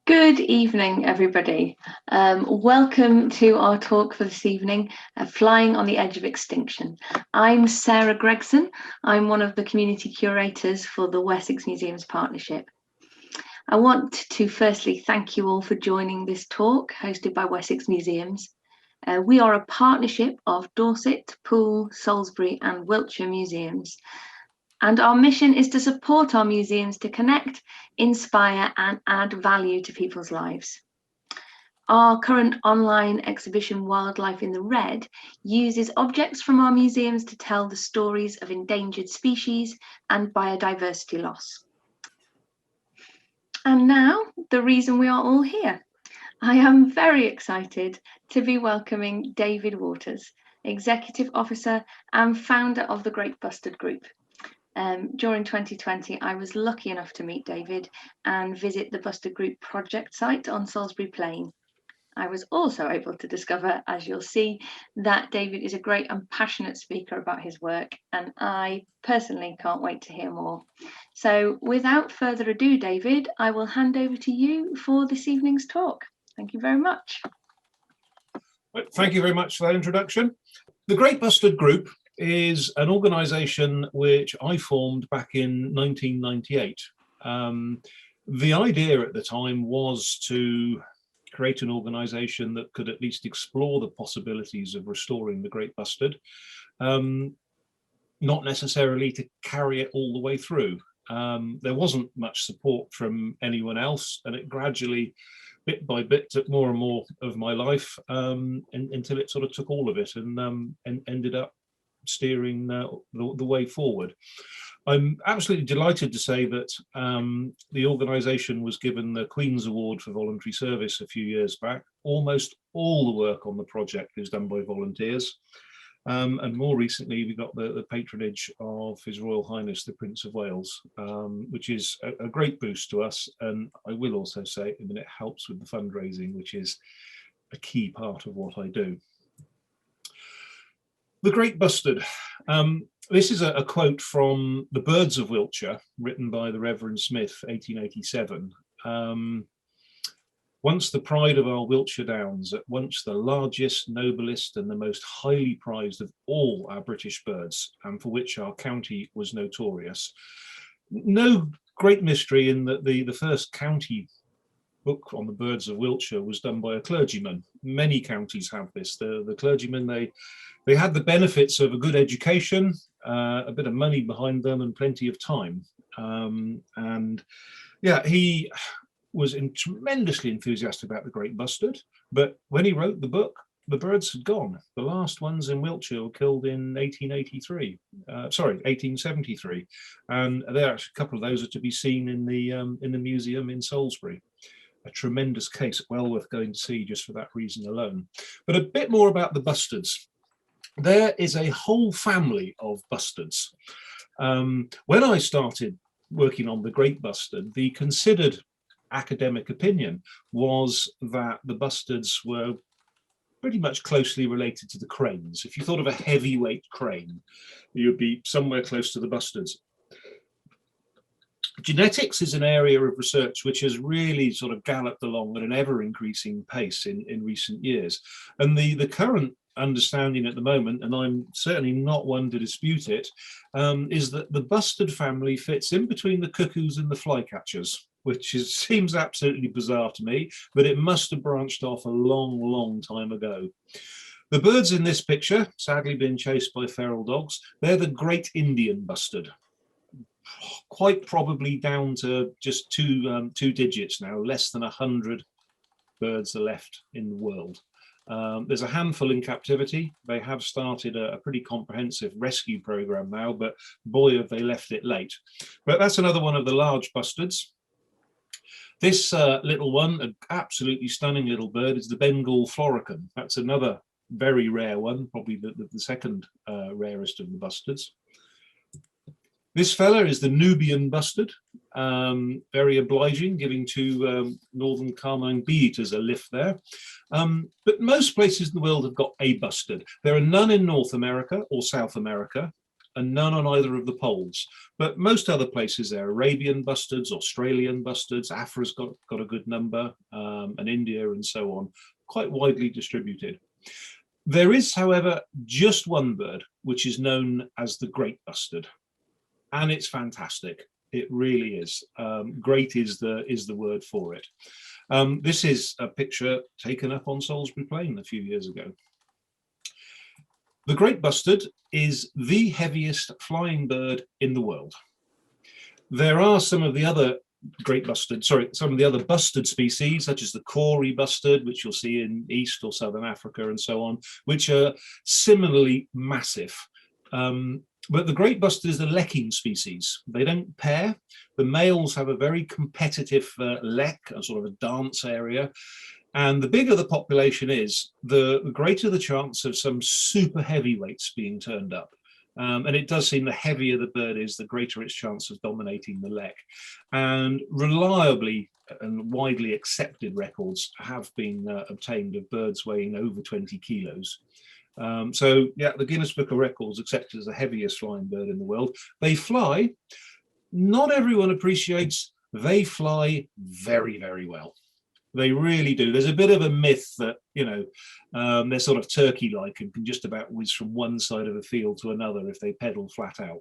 Good evening, everybody. Welcome to our talk for this evening, Flying on the Edge of Extinction. I'm Sarah Gregson. I'm one of the community curators for the Wessex Museums Partnership. I want to firstly thank you all for joining this talk hosted by Wessex Museums. We are a partnership of Dorset, Poole, Salisbury and Wiltshire museums. And our mission is to support our museums to connect, inspire and add value to people's lives. Our current online exhibition, Wildlife in the Red, uses objects from our museums to tell the stories of endangered species and biodiversity loss. And now, the reason we are all here. I am very excited to be welcoming David Waters, Executive Officer and founder of the Great Bustard Group. During 2020, I was lucky enough to meet David and visit the Bustard Group project site on Salisbury Plain. I was also able to discover, as you'll see, that David is a great and passionate speaker about his work, and I personally can't wait to hear more. So without further ado, David, I will hand over to you for this evening's talk. Thank you very much. Thank you very much for that introduction. The Great Bustard Group is an organisation which I formed back in 1998. The idea at the time was to create an organisation that could at least explore the possibilities of restoring the Great Bustard, not necessarily to carry it all the way through. There wasn't much support from anyone else, and it gradually, bit by bit, took more and more of my life until it sort of took all of it and ended up steering the way forward. I'm absolutely delighted to say that the organisation was given the Queen's Award for Voluntary Service a few years back. Almost all the work on the project is done by volunteers. And more recently, we got the patronage of His Royal Highness, the Prince of Wales, which is a great boost to us. And I will also say that it helps with the fundraising, which is a key part of what I do. The Great Bustard. This is a quote from The Birds of Wiltshire, written by the Reverend Smith, 1887. Once the pride of our Wiltshire Downs, at once the largest, noblest and the most highly prized of all our British birds, and for which our county was notorious. No great mystery in that the first county book on the birds of Wiltshire was done by a clergyman. Many counties have this. The clergymen, they had the benefits of a good education, a bit of money behind them and plenty of time. And yeah, he was tremendously enthusiastic about the Great Bustard, but when he wrote the book, the birds had gone. The last ones in Wiltshire were killed in 1873, and there a couple of those are to be seen in the museum in Salisbury. A tremendous case, well worth going to see just for that reason alone. But a bit more about the bustards. There is a whole family of bustards. When I started working on the Great Bustard, the considered academic opinion was that the bustards were pretty much closely related to the cranes. If you thought of a heavyweight crane, you'd be somewhere close to the bustards. Genetics is an area of research which has really sort of galloped along at an ever-increasing pace in recent years. And the current understanding at the moment, and I'm certainly not one to dispute it, is that the bustard family fits in between the cuckoos and the flycatchers, which seems absolutely bizarre to me, but it must have branched off a long, long time ago. The birds in this picture, sadly being chased by feral dogs, they're the Great Indian Bustard. Quite probably down to just two digits now, less than 100 birds are left in the world. There's a handful in captivity. They have started a pretty comprehensive rescue program now, but boy, have they left it late. But that's another one of the large bustards. This little one, an absolutely stunning little bird, is the Bengal florican. That's another very rare one, probably the second rarest of the bustards. This fella is the Nubian bustard, very obliging, giving two northern carmine bee-eaters a lift there. But most places in the world have got a bustard. There are none in North America or South America. and none on either of the poles. But most other places there, Arabian bustards, Australian bustards, Africa's got a good number, and India and so on, quite widely distributed. There is, however, just one bird which is known as the Great Bustard, and it's fantastic. It really is. Great is the word for it. This is a picture taken up on Salisbury Plain a few years ago. The Great Bustard is the heaviest flying bird in the world. There are some of the other bustard species, such as the Corey bustard, which you'll see in East or Southern Africa and so on, which are similarly massive. But the Great Bustard is a lekking species. They don't pair. The males have a very competitive lek, a sort of a dance area. And the bigger the population is, the greater the chance of some super heavyweights being turned up. And it does seem the heavier the bird is, the greater its chance of dominating the lek. And reliably and widely accepted records have been obtained of birds weighing over 20 kilos. So yeah, the Guinness Book of Records accepted as the heaviest flying bird in the world. They fly. Not everyone appreciates they fly very, very well. They really do. There's a bit of a myth that, you know, they're sort of turkey-like and can just about whiz from one side of a field to another if they pedal flat out.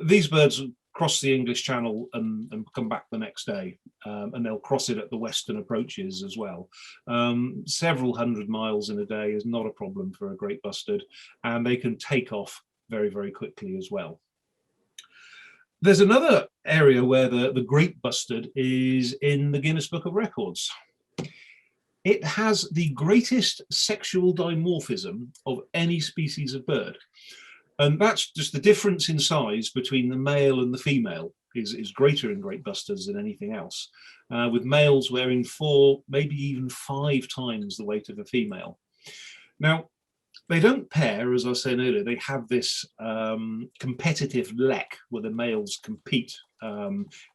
These birds cross the English Channel and come back the next day, and they'll cross it at the western approaches as well. Several hundred miles in a day is not a problem for a Great Bustard, and they can take off very, very quickly as well. There's another area where the Great Bustard is in the Guinness Book of Records. It has the greatest sexual dimorphism of any species of bird. And that's just the difference in size between the male and the female is greater in Great Bustards than anything else, with males wearing 4, maybe even 5 times the weight of a female. Now, they don't pair, as I said earlier. They have this competitive lek where the males compete.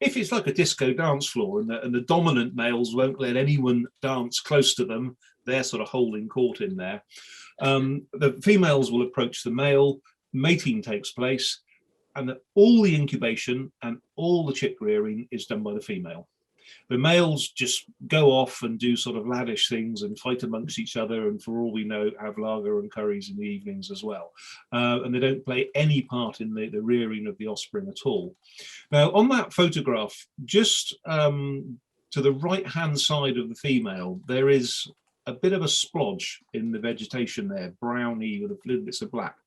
If it's like a disco dance floor and the dominant males won't let anyone dance close to them, they're sort of holding court in there. The females will approach the male, mating takes place, and all the incubation and all the chick rearing is done by the female. The males just go off and do sort of laddish things and fight amongst each other, and for all we know, have lager and curries in the evenings as well. And they don't play any part in the rearing of the offspring at all. Now, on that photograph, just to the right-hand side of the female, there is a bit of a splodge in the vegetation there, browny with a little bits of black.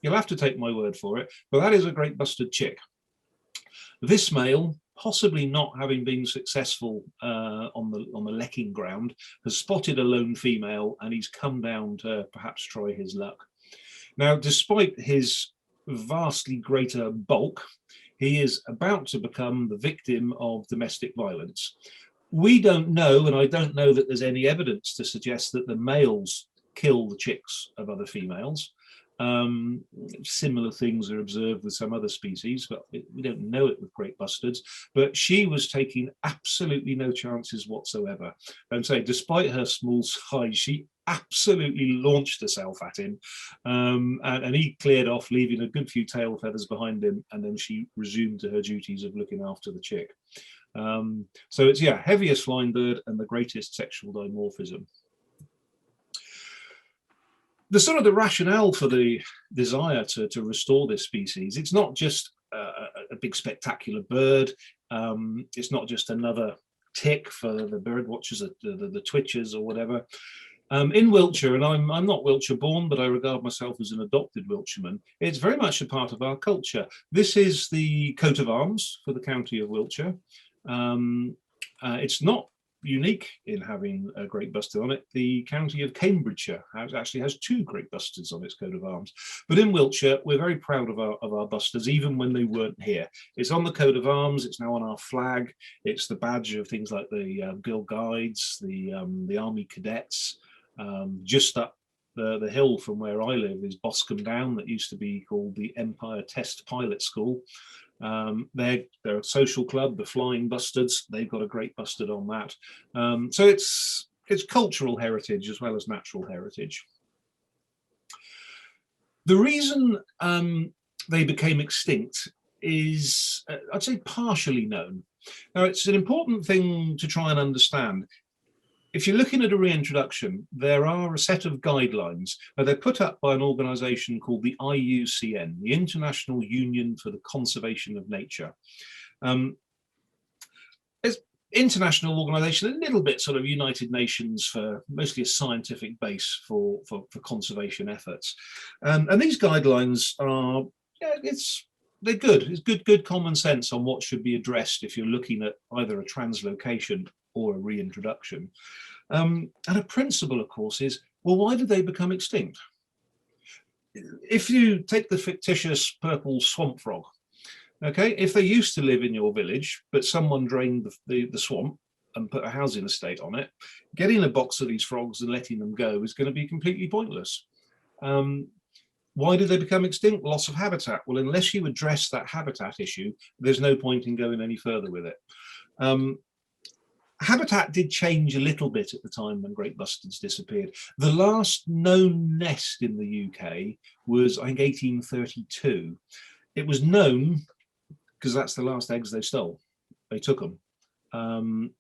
You'll have to take my word for it, but that is a Great Bustard chick. This male, possibly not having been successful on the lekking ground, has spotted a lone female and he's come down to perhaps try his luck. Now, despite his vastly greater bulk, he is about to become the victim of domestic violence. We don't know, and I don't know that there's any evidence to suggest that the males kill the chicks of other females. Similar things are observed with some other species, but we don't know it with Great Bustards. But she was taking absolutely no chances whatsoever. And so, despite her small size, she absolutely launched herself at him, and he cleared off, leaving a good few tail feathers behind him. And then she resumed to her duties of looking after the chick. So it's, yeah, heaviest flying bird and the greatest sexual dimorphism. The sort of the rationale for the desire to restore this species, it's not just a big spectacular bird. It's not just another tick for the bird watchers, the twitchers or whatever. In Wiltshire, and I'm not Wiltshire born, but I regard myself as an adopted Wiltshireman, it's very much a part of our culture. This is the coat of arms for the county of Wiltshire. It's not unique in having a Great Bustard on it. The county of Cambridgeshire actually has 2 Great Bustards on its coat of arms. But in Wiltshire, we're very proud of our Bustards, even when they weren't here. It's on the coat of arms, it's now on our flag, it's the badge of things like the Girl Guides, the Army Cadets. Just up the hill from where I live is Boscombe Down, that used to be called the Empire Test Pilot School. They're a social club, the Flying Bustards. They've got a Great Bustard on that. So it's cultural heritage as well as natural heritage. The reason they became extinct is, I'd say, partially known. Now, it's an important thing to try and understand. If you're looking at a reintroduction, there are a set of guidelines. They're put up by an organisation called the IUCN, the International Union for the Conservation of Nature. It's international organisation, a little bit sort of United Nations, for mostly a scientific base for conservation efforts. And these guidelines are, they're good. It's good common sense on what should be addressed if you're looking at either a translocation or a reintroduction. And a principle, of course, is, well, why did they become extinct? If you take the fictitious purple swamp frog, okay, if they used to live in your village, but someone drained the swamp and put a housing estate on it, getting a box of these frogs and letting them go is going to be completely pointless. Why did they become extinct? Loss of habitat. Well, unless you address that habitat issue, there's no point in going any further with it. Habitat did change a little bit at the time when great bustards disappeared. The last known nest in the UK was, I think, 1832. It was known because that's the last eggs they stole. They took them.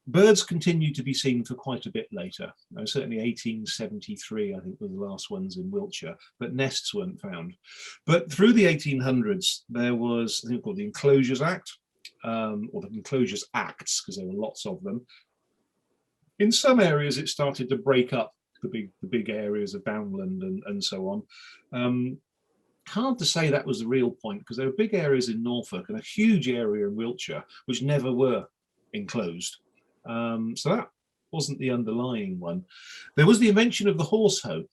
Birds continued to be seen for quite a bit later. Certainly 1873, I think, were the last ones in Wiltshire, but nests weren't found. But through the 1800s, there was, I think, called the Enclosures Act, or the Enclosures Acts, because there were lots of them. In some areas, it started to break up the big areas of downland and so on. Hard to say that was the real point, because there were big areas in Norfolk and a huge area in Wiltshire which never were enclosed. So that wasn't the underlying one. There was the invention of the horse hoe.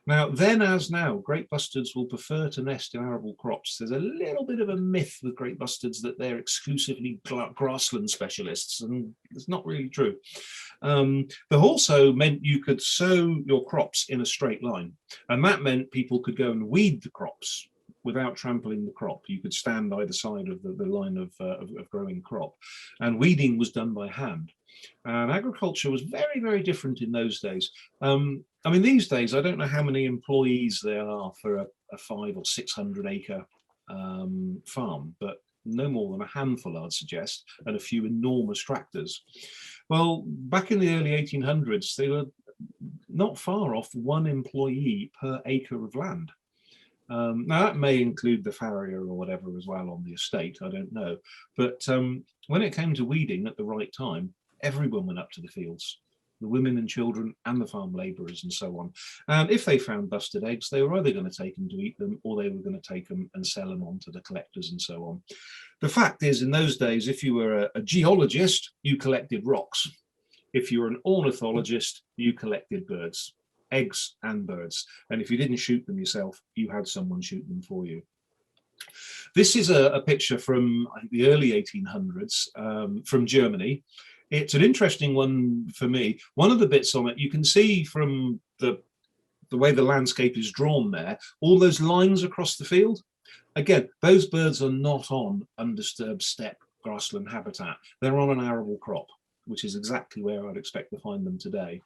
Now, then as now, great bustards will prefer to nest in arable crops. There's a little bit of a myth with great bustards that they're exclusively grassland specialists, and it's not really true. The horse hoe meant you could sow your crops in a straight line, and that meant people could go and weed the crops without trampling the crop. You could stand either side of the line of growing crop, and weeding was done by hand. And agriculture was very, very different in those days. I mean, these days, I don't know how many employees there are for a 500 or 600 acre farm, but no more than a handful, I'd suggest, and a few enormous tractors. Well, back in the early 1800s, they were not far off one employee per acre of land. Now, that may include the farrier or whatever as well on the estate, I don't know. But when it came to weeding at the right time, everyone went up to the fields, the women and children and the farm labourers and so on. And if they found busted eggs, they were either going to take them to eat them, or they were going to take them and sell them on to the collectors and so on. The fact is, in those days, if you were a geologist, you collected rocks. If you were an ornithologist, you collected birds, eggs and birds. And if you didn't shoot them yourself, you had someone shoot them for you. This is a picture from, I think, the early 1800s from Germany. It's an interesting one for me. One of the bits on it, you can see from the way the landscape is drawn there, all those lines across the field. Again, those birds are not on undisturbed steppe grassland habitat. They're on an arable crop, which is exactly where I'd expect to find them today.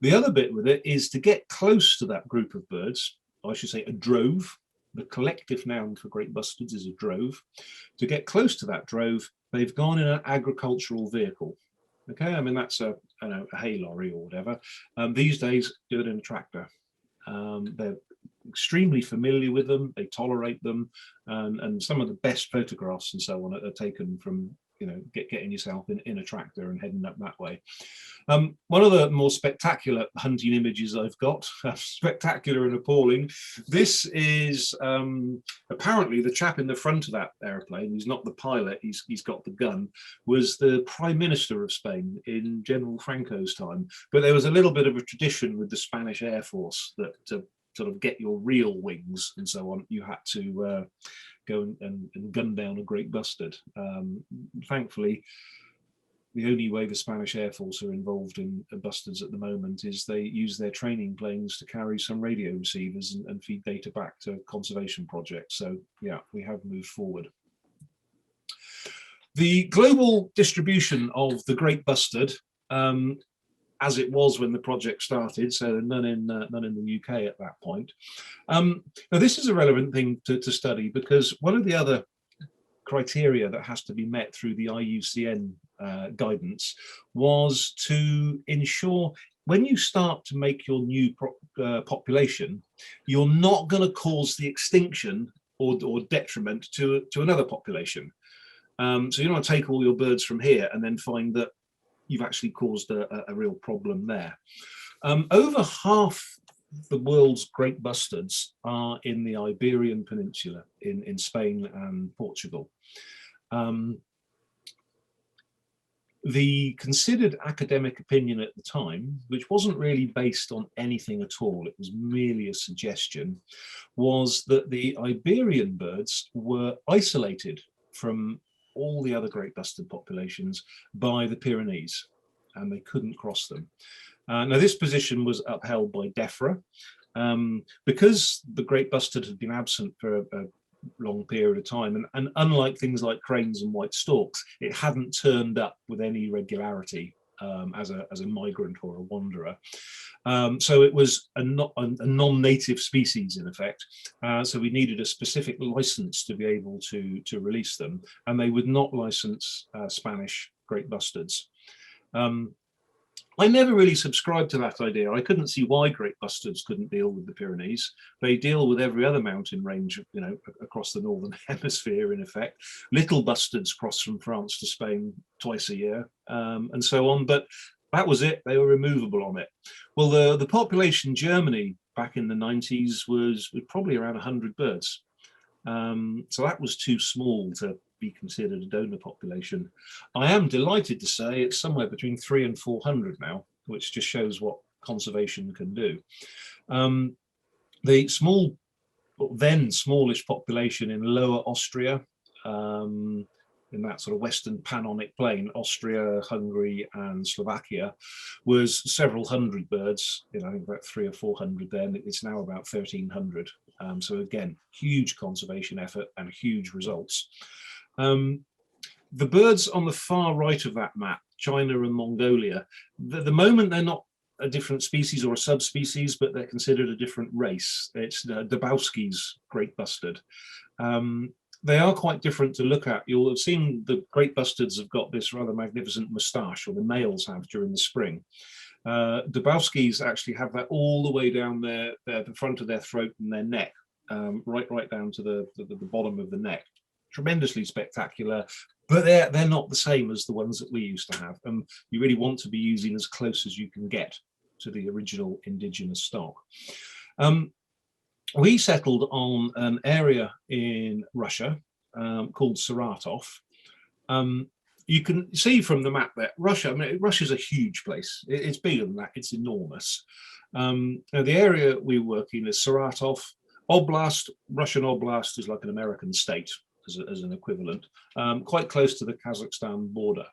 The other bit with it is to get close to that group of birds, I should say a drove. The collective noun for great bustards is a drove. To get close to that drove, they've gone in an agricultural vehicle. Okay, I mean, that's a hay lorry or whatever. These days, do it in a tractor. They're extremely familiar with them. They tolerate them, and some of the best photographs and so on are taken from, you know, getting yourself in a tractor and heading up that way. One of the more spectacular hunting images I've got, spectacular and appalling. This is apparently the chap in the front of that aeroplane. He's not the pilot, he's got the gun, was the Prime Minister of Spain in General Franco's time. But there was a little bit of a tradition with the Spanish Air Force that to sort of get your real wings and so on, you had to go and gun down a great bustard. Thankfully, the only way the Spanish Air Force are involved in bustards at the moment is they use their training planes to carry some radio receivers and feed data back to conservation projects. So yeah, we have moved forward. The global distribution of the great bustard as it was when the project started, so none in the UK at that point. Now this is a relevant thing to study, because one of the other criteria that has to be met through the IUCN guidance was to ensure when you start to make your new population, you're not going to cause the extinction or detriment to another population. So you don't want to take all your birds from here and then find that you've actually caused a real problem there. Over half the world's great bustards are in the Iberian Peninsula in Spain and Portugal. The considered academic opinion at the time, which wasn't really based on anything at all, it was merely a suggestion, was that the Iberian birds were isolated from all the other great bustard populations by the Pyrenees, and they couldn't cross them. Now this position was upheld by DEFRA, because the great bustard had been absent for a long period of time, and unlike things like cranes and white storks, it hadn't turned up with any regularity as a migrant or a wanderer. So it was a non-native species in effect. So we needed a specific license to be able to release them, and they would not license Spanish great bustards. I never really subscribed to that idea. I couldn't see why great bustards couldn't deal with the Pyrenees. They deal with every other mountain range, you know, across the northern hemisphere in effect. Little bustards cross from France to Spain twice a year, and so on. But that was it. They were removable on it. Well, the population in Germany back in the 90s was probably around 100 birds. So that was too small to be considered a donor population. I am delighted to say it's somewhere between 300 and 400 now, which just shows what conservation can do. The small, then smallish population in Lower Austria, in that sort of Western Pannonic Plain, Austria, Hungary and Slovakia, was several hundred birds, you know, I think about 300 or 400 then. It's now about 1,300. So again, huge conservation effort and huge results. The birds on the far right of that map, China and Mongolia, the moment they're not a different species or a subspecies, but they're considered a different race. It's Dabowski's great bustard. They are quite different to look at. You'll have seen the great bustards have got this rather magnificent moustache, or the males have during the spring. Dabowski's actually have that all the way down the front of their throat and their neck, right down to the bottom of the neck. Tremendously spectacular, but they're not the same as the ones that we used to have. You really want to be using as close as you can get to the original indigenous stock. We settled on an area in Russia called Saratov. You can see from the map that Russia, I mean, Russia's a huge place. It's bigger than that, it's enormous. Now the area we work in is Saratov Oblast. Russian Oblast is like an American state as an equivalent, quite close to the Kazakhstan border.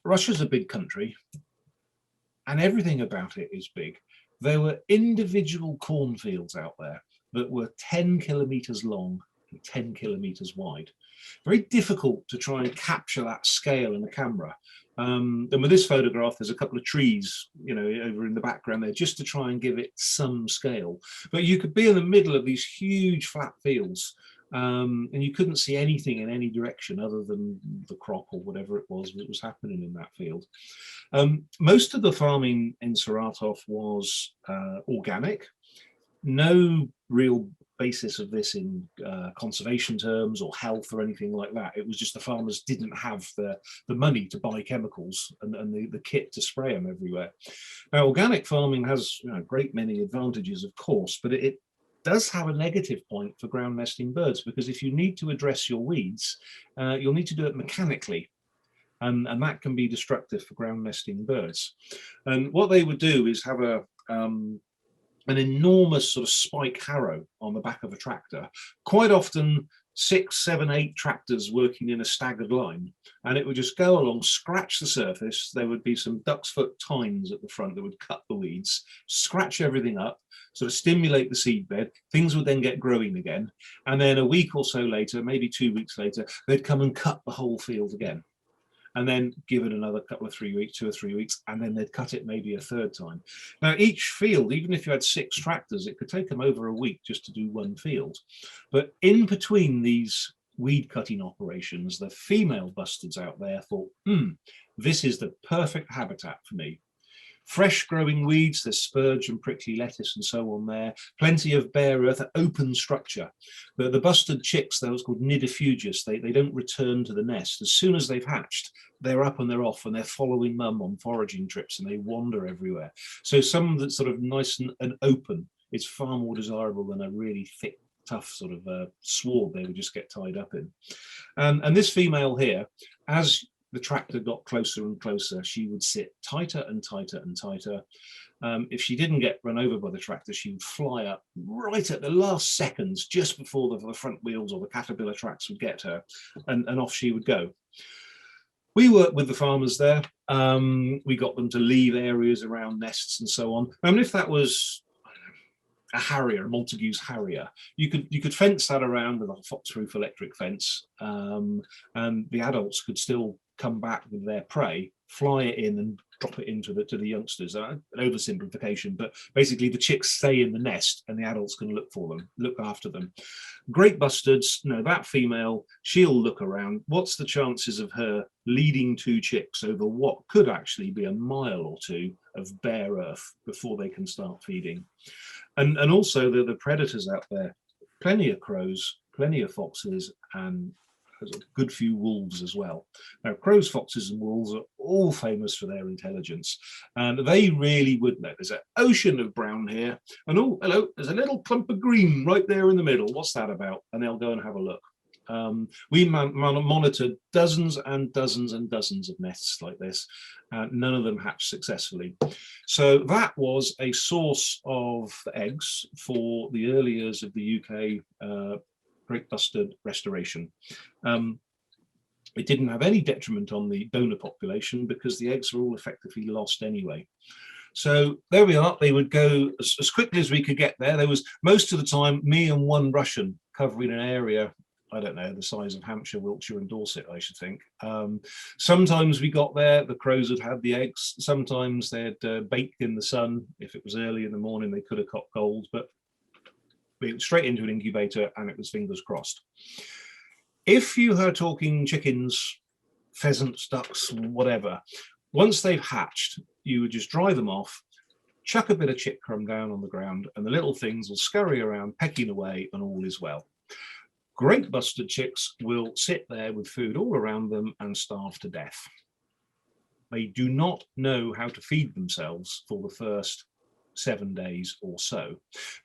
Russia's a big country, and everything about it is big. There were individual cornfields out there that were 10 kilometers long and 10 kilometers wide. Very difficult to try and capture that scale in a camera. And with this photograph, there's a couple of trees, you know, over in the background there, just to try and give it some scale. But you could be in the middle of these huge flat fields, and you couldn't see anything in any direction other than the crop or whatever it was that was happening in that field. Most of the farming in Saratov was organic. No real basis of this in conservation terms or health or anything like that. It was just the farmers didn't have the money to buy chemicals and the kit to spray them everywhere. Now, organic farming has, you know, a great many advantages, of course, but it does have a negative point for ground nesting birds, because if you need to address your weeds, you'll need to do it mechanically. And that can be destructive for ground nesting birds. And what they would do is have an enormous sort of spike harrow on the back of a tractor, quite often 6, 7, 8 tractors working in a staggered line, and it would just go along, scratch the surface. There would be some duck's foot tines at the front that would cut the weeds, scratch everything up, sort of stimulate the seed bed. Things would then get growing again, and then a week or so later, maybe 2 weeks later, they'd come and cut the whole field again. and then give it another couple of 3 weeks, 2 or 3 weeks, and then they'd cut it maybe a third time. Now, each field, even if you had 6 tractors, it could take them over a week just to do one field. But in between these weed cutting operations, the female bustards out there thought, this is the perfect habitat for me. Fresh growing weeds, there's spurge and prickly lettuce and so on there, plenty of bare earth, open structure. The bustard chicks, those called nidifugus, they don't return to the nest. As soon as they've hatched, they're up and they're off and they're following mum on foraging trips and they wander everywhere. So some that's sort of nice and open is far more desirable than a really thick, tough sort of sward they would just get tied up in. And this female here, as the tractor got closer and closer, she would sit tighter and tighter and tighter. If she didn't get run over by the tractor, she would fly up right at the last seconds, just before the front wheels or the caterpillar tracks would get her, and off she would go. We worked with the farmers there. We got them to leave areas around nests and so on. I mean, if that was a harrier, a Montague's harrier, you could fence that around with a fox-proof electric fence, and the adults could still come back with their prey, fly it in and drop it into to the youngsters. An oversimplification, but basically the chicks stay in the nest and the adults can look for them, look after them. Great bustards, no, that female, she'll look around. What's the chances of her leading 2 chicks over what could actually be a mile or 2 of bare earth before they can start feeding? And also the predators out there, plenty of crows, plenty of foxes, and a good few wolves as well. Now, crows, foxes, and wolves are all famous for their intelligence, and they really would know. There's an ocean of brown here, and oh, hello, there's a little clump of green right there in the middle. What's that about? And they'll go and have a look. We monitored dozens and dozens and dozens of nests like this, and none of them hatched successfully. So that was a source of eggs for the early years of the UK Great Bustard restoration. It didn't have any detriment on the donor population because the eggs were all effectively lost anyway. So there we are. They would go as quickly as we could get there. There was most of the time me and one Russian covering an area, I don't know, the size of Hampshire, Wiltshire and Dorset, I should think. Sometimes we got there, the crows had had the eggs. Sometimes they'd baked in the sun. If it was early in the morning, they could have caught cold, but we went straight into an incubator and it was fingers crossed. If you are talking chickens, pheasants, ducks, whatever, once they've hatched, you would just dry them off, chuck a bit of chick crumb down on the ground, and the little things will scurry around pecking away and all is well. Great bustard chicks will sit there with food all around them and starve to death. They do not know how to feed themselves for the first 7 days or so.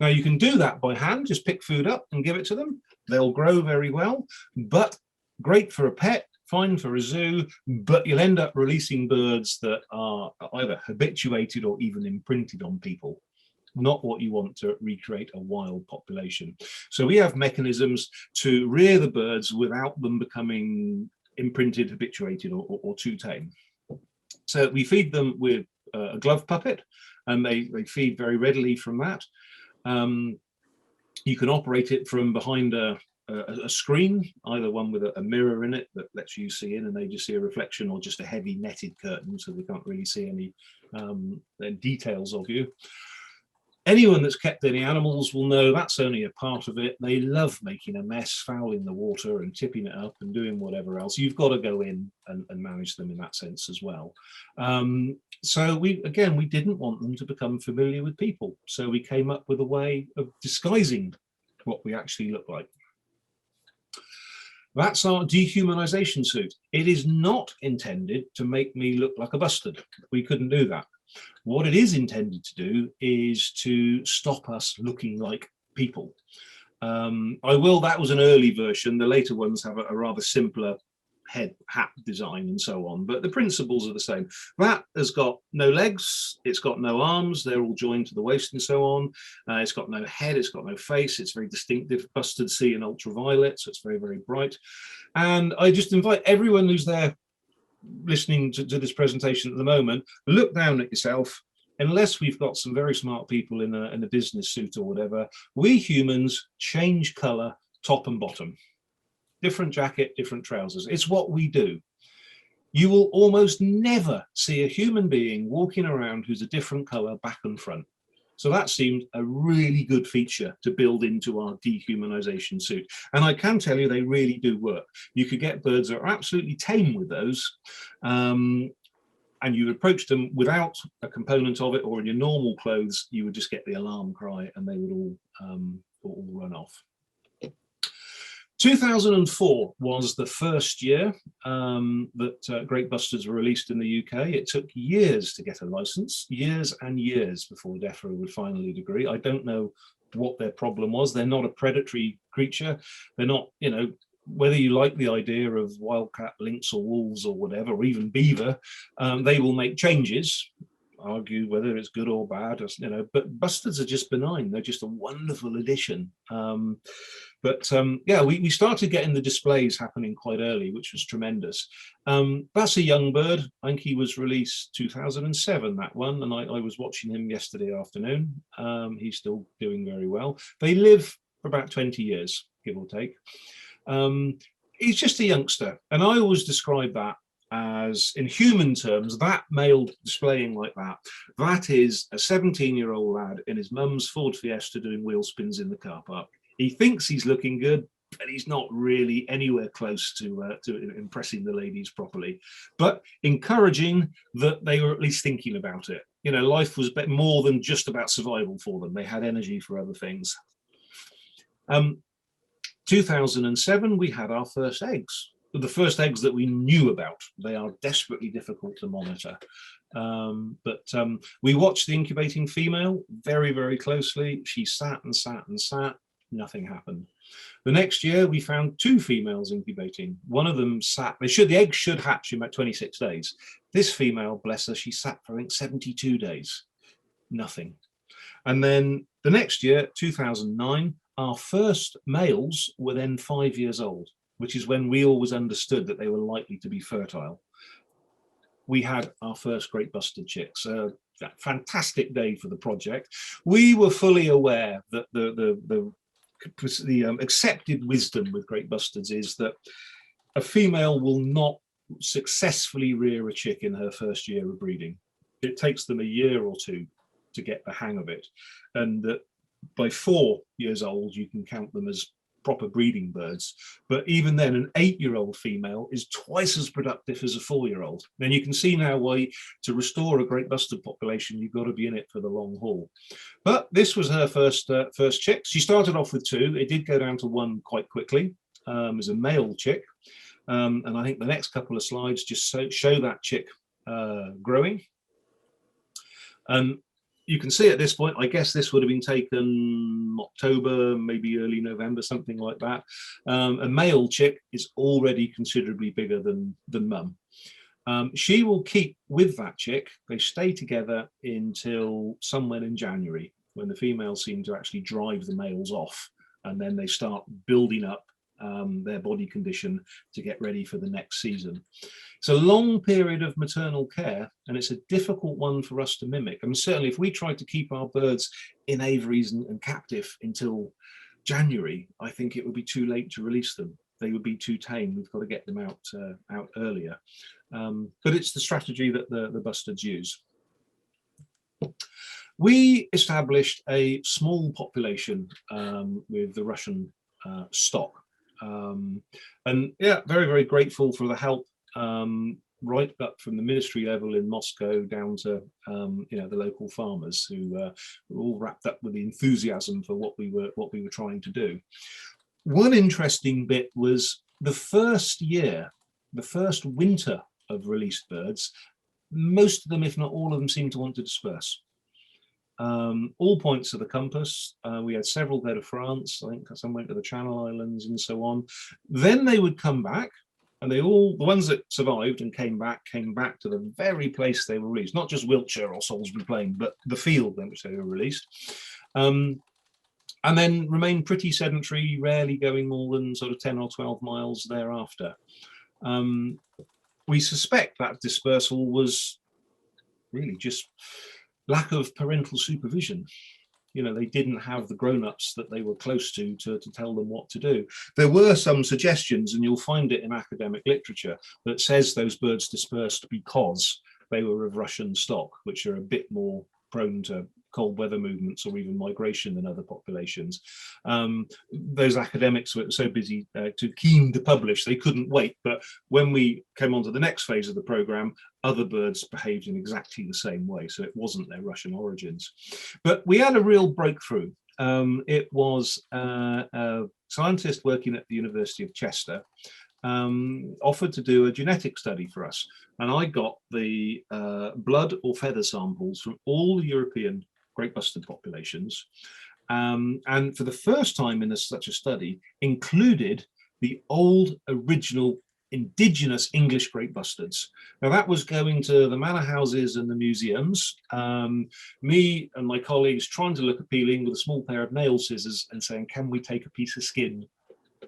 Now you can do that by hand, just pick food up and give it to them. They'll grow very well, but great for a pet, fine for a zoo, but you'll end up releasing birds that are either habituated or even imprinted on people. Not what you want to recreate a wild population. So we have mechanisms to rear the birds without them becoming imprinted, habituated, or too tame. So we feed them with a glove puppet, and they feed very readily from that. You can operate it from behind a screen, either one with a mirror in it that lets you see in and they just see a reflection, or just a heavy netted curtain so they can't really see any details of you. Anyone that's kept any animals will know that's only a part of it. They love making a mess, fouling the water and tipping it up and doing whatever else. You've got to go in and manage them in that sense as well. So we didn't want them to become familiar with people. So we came up with a way of disguising what we actually look like. That's our dehumanization suit. It is not intended to make me look like a bustard. We couldn't do that. What it is intended to do is to stop us looking like people. That was an early version. The later ones have a rather simpler hat design and so on, but the principles are the same. That has got no legs, it's got no arms, they're all joined to the waist and so on. It's got no head, it's got no face, it's very distinctive, busted C and ultraviolet, so it's very, very bright. And I just invite everyone who's there listening to this presentation at the moment, look down at yourself. Unless we've got some very smart people in a business suit or whatever, we humans change color top and bottom. Different jacket, different trousers. It's what we do. You will almost never see a human being walking around who's a different colour back and front. So that seemed a really good feature to build into our dehumanization suit. And I can tell you they really do work. You could get birds that are absolutely tame with those. And you approach them without a component of it, or in your normal clothes, you would just get the alarm cry and they would all run off. 2004 was the first year that Great Bustards were released in the UK. It took years to get a license, years and years before DEFRA would finally agree. I don't know what their problem was. They're not a predatory creature. They're not, you know, whether you like the idea of wildcat, lynx or wolves or whatever, or even beaver, they will make changes, argue whether it's good or bad, you know, but bustards are just benign. They're just a wonderful addition. Yeah, we started getting the displays happening quite early, which was tremendous. That's a young bird. I think he was released 2007, that one, and I was watching him yesterday afternoon. He's still doing very well. They live for about 20 years, give or take. He's just a youngster, and I always describe that as, in human terms, that male displaying like that, that is a 17-year-old lad in his mum's Ford Fiesta doing wheel spins in the car park. He thinks he's looking good, but he's not really anywhere close to impressing the ladies properly, but encouraging that they were at least thinking about it. You know, life was more than just about survival for them. They had energy for other things. 2007, we had our first eggs. The first eggs that we knew about. They are desperately difficult to monitor. We watched the incubating female very, very closely. She sat and sat and sat. Nothing happened. The next year, we found two females incubating. One of them sat, the eggs should hatch in about 26 days. This female, bless her, she sat for, I think, 72 days. Nothing. And then the next year, 2009, our first males were then 5 years old, which is when we always understood that they were likely to be fertile. We had our first Great Bustard chicks. That fantastic day for the project. We were fully aware that the accepted wisdom with Great Bustards is that a female will not successfully rear a chick in her first year of breeding. It takes them a year or two to get the hang of it, and that by 4 years old you can count them as proper breeding birds. But even then, an 8-year-old female is twice as productive as a 4-year-old. Then you can see now why, to restore a Great Bustard population, you've got to be in it for the long haul. But this was her first chick. She started off with 2. It did go down to 1 quite quickly. It was a male chick. And I think the next couple of slides just show that chick growing. And you can see at this point, I guess this would have been taken October, maybe early November, something like that. A male chick is already considerably bigger than mum. She will keep with that chick. They stay together until somewhere in January, when the females seem to actually drive the males off, and then they start building up their body condition to get ready for the next season. It's a long period of maternal care, and it's a difficult one for us to mimic. I mean, certainly if we tried to keep our birds in aviaries and captive until January, I think it would be too late to release them. They would be too tame. We've got to get them out earlier. But it's the strategy that the bustards use. We established a small population with the Russian stock. And yeah, very, very grateful for the help right up from the ministry level in Moscow down to the local farmers who were all wrapped up with the enthusiasm for what we were trying to do. One interesting bit was the first winter of released birds, most of them, if not all of them, seemed to want to disperse. All points of the compass. We had several go to France, I think some went to the Channel Islands and so on. Then they would come back, and the ones that survived and came back to the very place they were released, not just Wiltshire or Salisbury Plain, but the field in which they were released. And then remained pretty sedentary, rarely going more than sort of 10 or 12 miles thereafter. We suspect that dispersal was really just lack of parental supervision. You know, they didn't have the grown-ups that they were close to tell them what to do. There were some suggestions, and you'll find it in academic literature, that says those birds dispersed because they were of Russian stock, which are a bit more prone to cold weather movements or even migration than other populations. Those academics were so busy, too keen to publish, they couldn't wait. But when we came on to the next phase of the program, other birds behaved in exactly the same way. So it wasn't their Russian origins. But we had a real breakthrough. It was a scientist working at the University of Chester offered to do a genetic study for us. And I got the blood or feather samples from all the European great bustard populations. And for the first time in such a study, included the old original indigenous English great bustards. Now that was going to the manor houses and the museums. Me and my colleagues trying to look appealing with a small pair of nail scissors and saying, can we take a piece of skin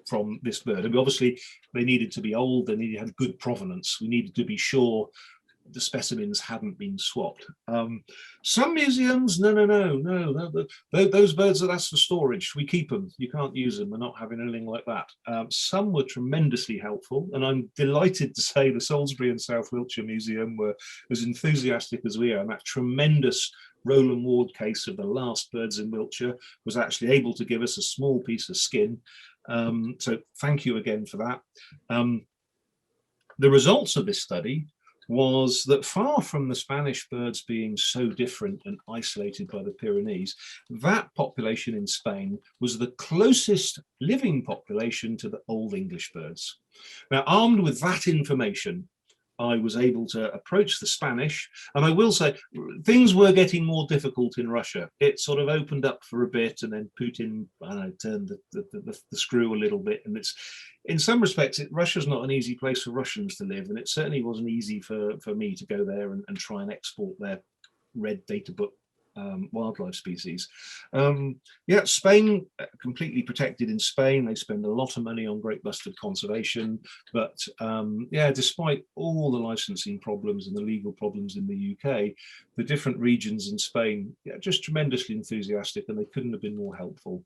from this bird? And obviously they needed to be old, they needed to have good provenance. We needed to be sure the specimens hadn't been swapped. Some museums, no, those birds, that's for storage. We keep them. You can't use them. We're not having anything like that. Some were tremendously helpful, and I'm delighted to say the Salisbury and South Wiltshire Museum were as enthusiastic as we are. And that tremendous Roland Ward case of the last birds in Wiltshire was actually able to give us a small piece of skin. So thank you again for that. The results of this study was that far from the Spanish birds being so different and isolated by the Pyrenees, that population in Spain was the closest living population to the Old English birds. Now, armed with that information, I was able to approach the Spanish, and I will say things were getting more difficult in Russia. It sort of opened up for a bit, and then Putin, I don't know, turned the screw a little bit. And it's, in some respects, Russia's not an easy place for Russians to live, and it certainly wasn't easy for me to go there and try and export their red data book wildlife species. Yeah, Spain, completely protected in Spain. They spend a lot of money on great bustard conservation, but yeah, despite all the licensing problems and the legal problems in the UK, the different regions in Spain, yeah, just tremendously enthusiastic, and they couldn't have been more helpful.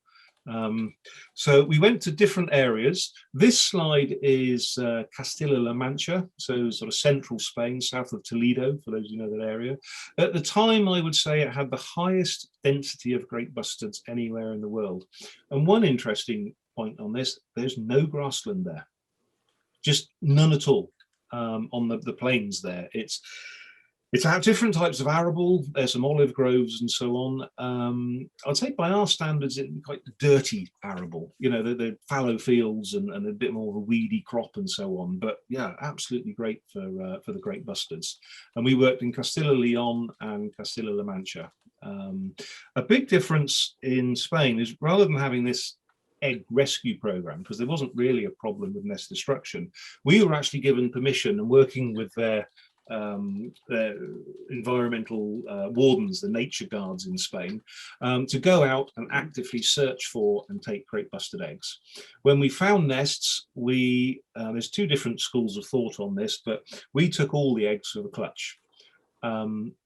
So we went to different areas. This slide is Castilla-La Mancha, so sort of central Spain, south of Toledo, for those who know that area. At the time, I would say it had the highest density of great bustards anywhere in the world. And one interesting point on this, there's no grassland there, just none at all on the plains there. It's different types of arable, there's some olive groves and so on. I'd say by our standards, it's quite dirty arable, you know, the fallow fields and a bit more of a weedy crop and so on. But yeah, absolutely great for the great bustards. And we worked in Castilla-Leon and Castilla-La Mancha. A big difference in Spain is rather than having this egg rescue program, because there wasn't really a problem with nest destruction, we were actually given permission and working with their environmental wardens, the nature guards in Spain, to go out and actively search for and take great bustard eggs. When we found nests, there's two different schools of thought on this, but we took all the eggs for the clutch.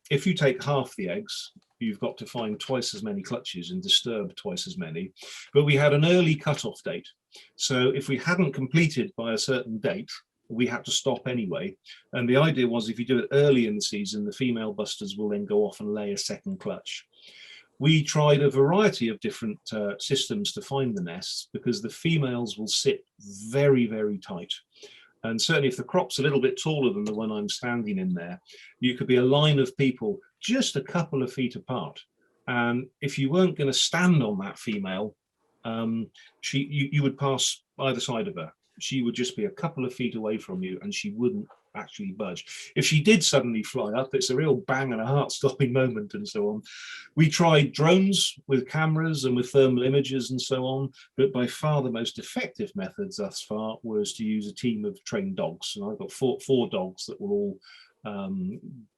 If you take half the eggs, you've got to find twice as many clutches and disturb twice as many. But we had an early cutoff date. So if we hadn't completed by a certain date, we had to stop anyway. And the idea was if you do it early in the season, the female bustards will then go off and lay a second clutch. We tried a variety of different systems to find the nests, because the females will sit very, very tight. And certainly if the crop's a little bit taller than the one I'm standing in there, you could be a line of people just a couple of feet apart. And if you weren't going to stand on that female, you would pass either side of her. She would just be a couple of feet away from you and she wouldn't actually budge. If she did suddenly fly up, it's a real bang and a heart-stopping moment and so on. We tried drones with cameras and with thermal images and so on, but by far the most effective methods thus far was to use a team of trained dogs. And I've got four dogs that were all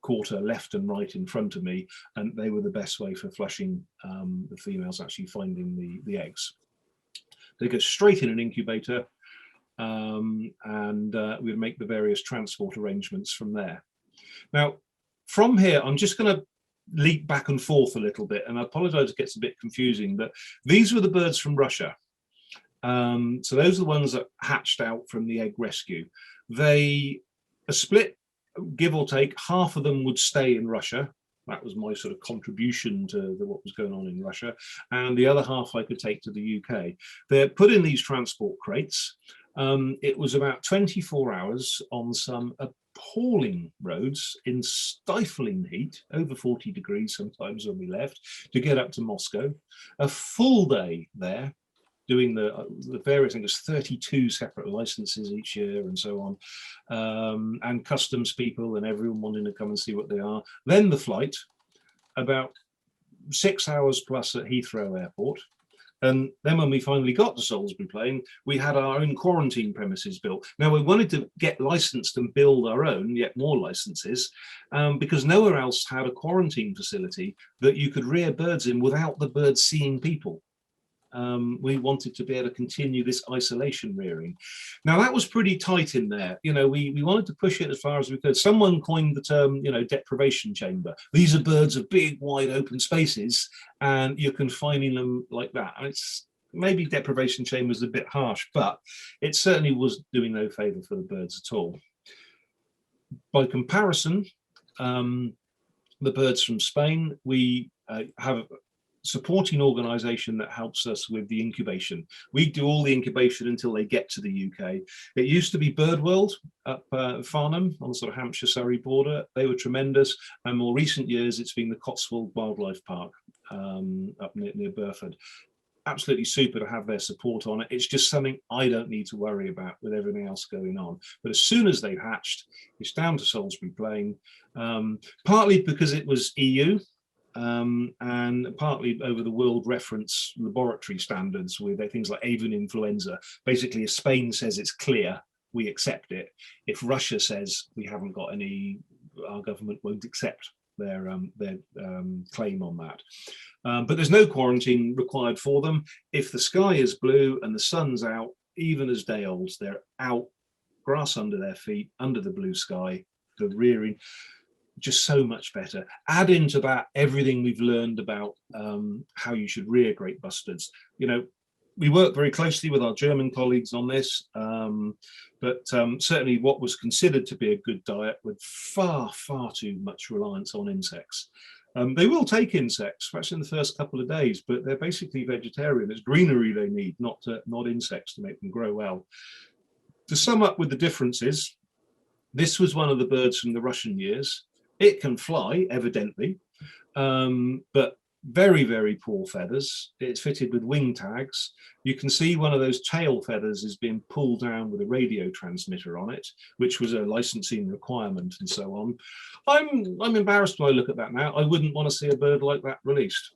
quarter left and right in front of me, and they were the best way for flushing the females actually finding the eggs. They go straight in an incubator, and we'd make the various transport arrangements from there. Now, from here, I'm just going to leap back and forth a little bit, and I apologize if it gets a bit confusing, but these were the birds from Russia. So those are the ones that hatched out from the egg rescue. They are split, give or take. Half of them would stay in Russia. That was my sort of contribution to what was going on in Russia. And the other half I could take to the UK. They're put in these transport crates. It was about 24 hours on some appalling roads in stifling heat, over 40 degrees sometimes when we left, to get up to Moscow. A full day there, doing the various things, 32 separate licenses each year and so on, and customs people and everyone wanting to come and see what they are. Then the flight, about 6 hours plus at Heathrow Airport. And then when we finally got to Salisbury Plain, we had our own quarantine premises built. Now we wanted to get licensed and build our own, yet more licenses, because nowhere else had a quarantine facility that you could rear birds in without the birds seeing people. We wanted to be able to continue this isolation rearing. Now that was pretty tight in there. You know, we wanted to push it as far as we could. Someone coined the term, you know, deprivation chamber. These are birds of big, wide open spaces, and you're confining them like that. And it's maybe deprivation chamber is a bit harsh, but it certainly was doing no favor for the birds at all. By comparison, the birds from Spain, we have supporting organization that helps us with the incubation. We do all the incubation until they get to the UK. It used to be Birdworld up Farnham on the sort of Hampshire-Surrey border. They were tremendous. And more recent years, it's been the Cotswold Wildlife Park up near Burford. Absolutely super to have their support on it. It's just something I don't need to worry about with everything else going on. But as soon as they've hatched, it's down to Salisbury Plain, partly because it was EU, and partly over the world reference laboratory standards with things like avian influenza. Basically, if Spain says it's clear, we accept it. If Russia says we haven't got any, our government won't accept their claim on that. But there's no quarantine required for them. If the sky is blue and the sun's out, even as day olds, they're out, grass under their feet, under the blue sky, the rearing. Just so much better. Add into that everything we've learned about how you should rear great bustards. You know, we work very closely with our German colleagues on this, but certainly what was considered to be a good diet with far too much reliance on insects. They will take insects, especially in the first couple of days, but they're basically vegetarian. It's greenery they need, not insects to make them grow well. To sum up with the differences, this was one of the birds from the Russian years. It can fly, evidently, but very poor feathers. It's fitted with wing tags. You can see one of those tail feathers is being pulled down with a radio transmitter on it, which was a licensing requirement and so on. I'm embarrassed when I look at that now. I wouldn't want to see a bird like that released.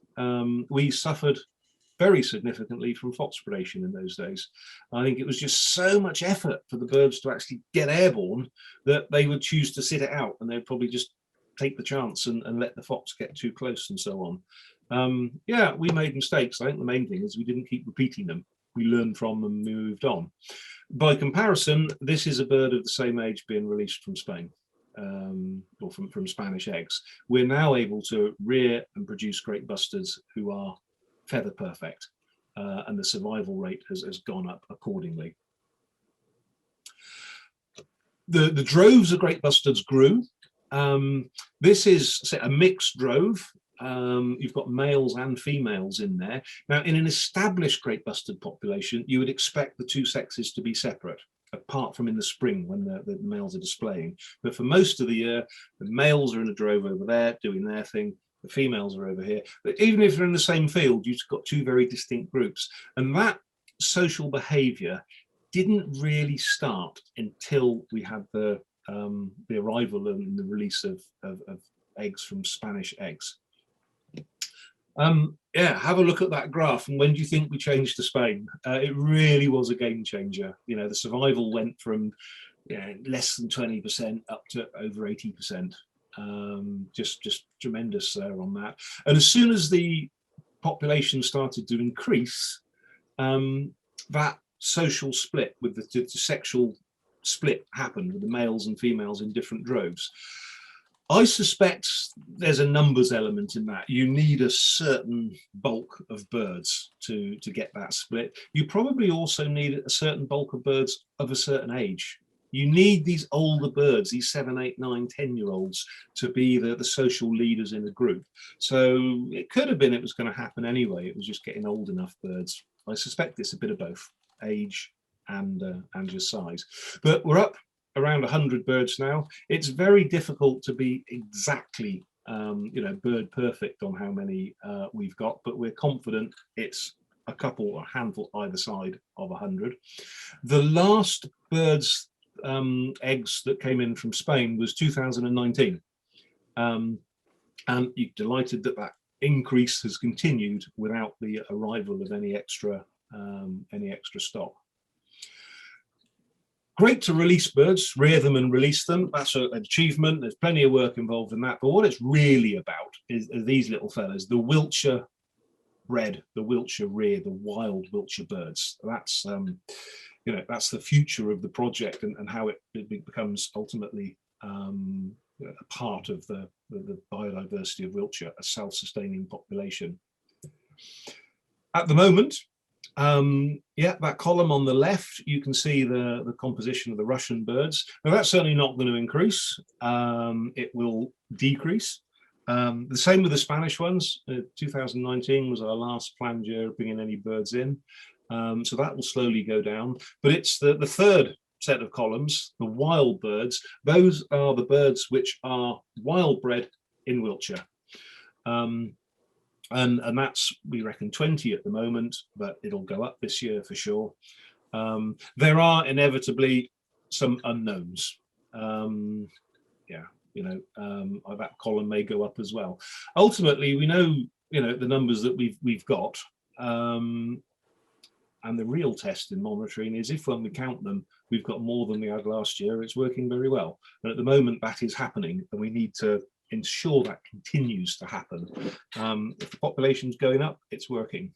We suffered very significantly from fox predation in those days. I think it was just so much effort for the birds to actually get airborne that they would choose to sit it out, and they'd probably just take the chance and let the fox get too close and so on. Yeah, we made mistakes. I think the main thing is we didn't keep repeating them. We learned from them and moved on. By comparison, this is a bird of the same age being released from Spain, or from Spanish eggs. We're now able to rear and produce great bustards who are feather perfect, and the survival rate has gone up accordingly. The droves of great bustards grew. This is a mixed drove. You've got males and females in there. Now, in an established great bustard population, you would expect the two sexes to be separate, apart from in the spring when the males are displaying. But for most of the year, the males are in a drove over there doing their thing. The females are over here. But even if they're in the same field, you've got two very distinct groups. And that social behavior didn't really start until we had the arrival and the release of eggs from Spanish eggs. Yeah, have a look at that graph. And when do you think we changed to Spain? It really was a game changer. You know, the survival went from less than 20% up to over 80%. Just tremendous there on that. And as soon as the population started to increase, that social split with the sexual split happened with the males and females in different droves. I suspect there's a numbers element in that. You need a certain bulk of birds to get that split. You probably also need a certain bulk of birds of a certain age. You need these older birds, these 7, 8, 9, 10-year-olds, to be the social leaders in a group. So it could have been it was going to happen anyway. It was just getting old enough birds. I suspect it's a bit of both, age and just size. But we're up around 100 birds now. It's very difficult to be exactly bird perfect on how many we've got, but we're confident it's a couple or a handful either side of 100. The last birds eggs that came in from Spain was 2019, and you're delighted that that increase has continued without the arrival of any extra stock. Great to release birds, rear them and release them. That's an achievement. There's plenty of work involved in that. But what it's really about is these little fellas, the Wiltshire red, the Wiltshire rear, the wild Wiltshire birds. That's that's the future of the project, and how it becomes ultimately a part of the biodiversity of Wiltshire, a self-sustaining population. At the moment, that column on the left, you can see the composition of the Russian birds. Now that's certainly not going to increase. It will decrease. The same with the Spanish ones. 2019 was our last planned year of bringing any birds in. So that will slowly go down. But it's the third set of columns, the wild birds. Those are the birds which are wild bred in Wiltshire. And that's, we reckon, 20 at the moment, but it'll go up this year for sure. There are inevitably some unknowns. That column may go up as well. Ultimately, we know, the numbers that we've got, and the real test in monitoring is if, when we count them, we've got more than we had last year, it's working very well. And at the moment, that is happening, and we need to ensure that continues to happen. If the population's going up, it's working.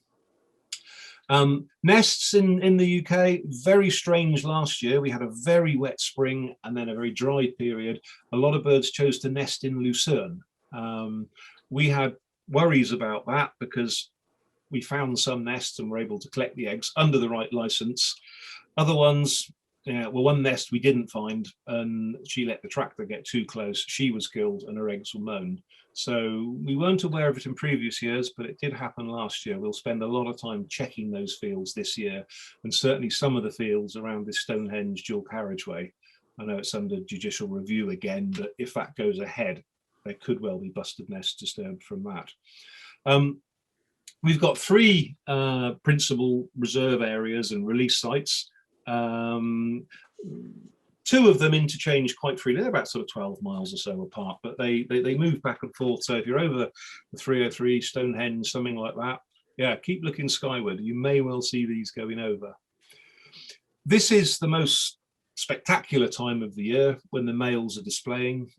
Nests in the UK, very strange last year. We had a very wet spring and then a very dry period. A lot of birds chose to nest in Lucerne. We had worries about that because we found some nests and were able to collect the eggs under the right license. Other ones, one nest we didn't find, and she let the tractor get too close. She was killed and her eggs were mown. So we weren't aware of it in previous years, but it did happen last year. We'll spend a lot of time checking those fields this year, and certainly some of the fields around this Stonehenge dual carriageway. I know it's under judicial review again, but if that goes ahead, there could well be bustard nests disturbed from that. We've got 3 principal reserve areas and release sites. 2 of them interchange quite freely. They're about sort of 12 miles or so apart, but they move back and forth. So if you're over the 303, Stonehenge, something like that, keep looking skyward. You may well see these going over. This is the most spectacular time of the year when the males are displaying.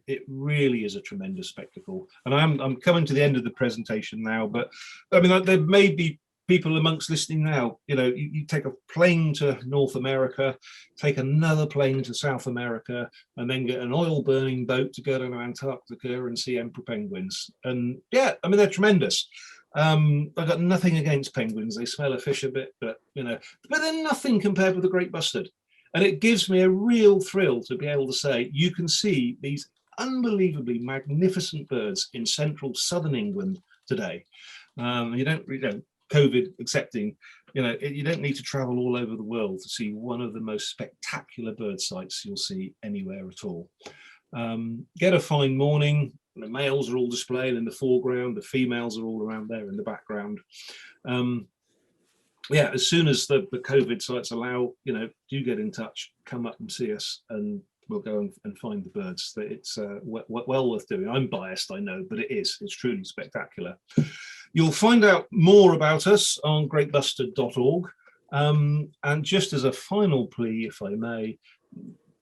It really is a tremendous spectacle. And I'm coming to the end of the presentation now, but I mean, there may be people amongst listening now, you take a plane to North America, take another plane to South America, and then get an oil burning boat to go to Antarctica and see emperor penguins. And I mean, they're tremendous. I've got nothing against penguins. They smell of fish a bit, but they're nothing compared with the Great Bustard. And it gives me a real thrill to be able to say, you can see these unbelievably magnificent birds in central southern England today. You don't, COVID accepting, you don't need to travel all over the world to see one of the most spectacular bird sites you'll see anywhere at all. Get a fine morning. The males are all displayed in the foreground. The females are all around there in the background. As soon as the COVID sites allow, do get in touch, come up and see us, and we'll go and find the birds. It's well worth doing. I'm biased, I know, but it's truly spectacular. You'll find out more about us on greatbustard.org. And just as a final plea, if I may,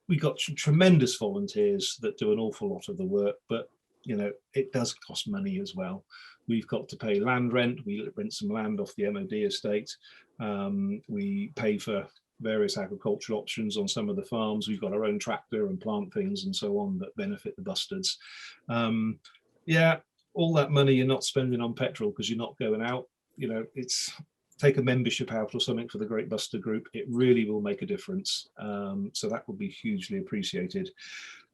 we got tremendous volunteers that do an awful lot of the work, but it does cost money as well. We've got to pay land rent. We rent some land off the MOD estate. We pay for various agricultural options on some of the farms. We've got our own tractor and plant things and so on that benefit the bustards. Yeah, all that money you're not spending on petrol because you're not going out, you know, it's take a membership out or something for the Great Bustard Group. It really will make a difference. So that would be hugely appreciated.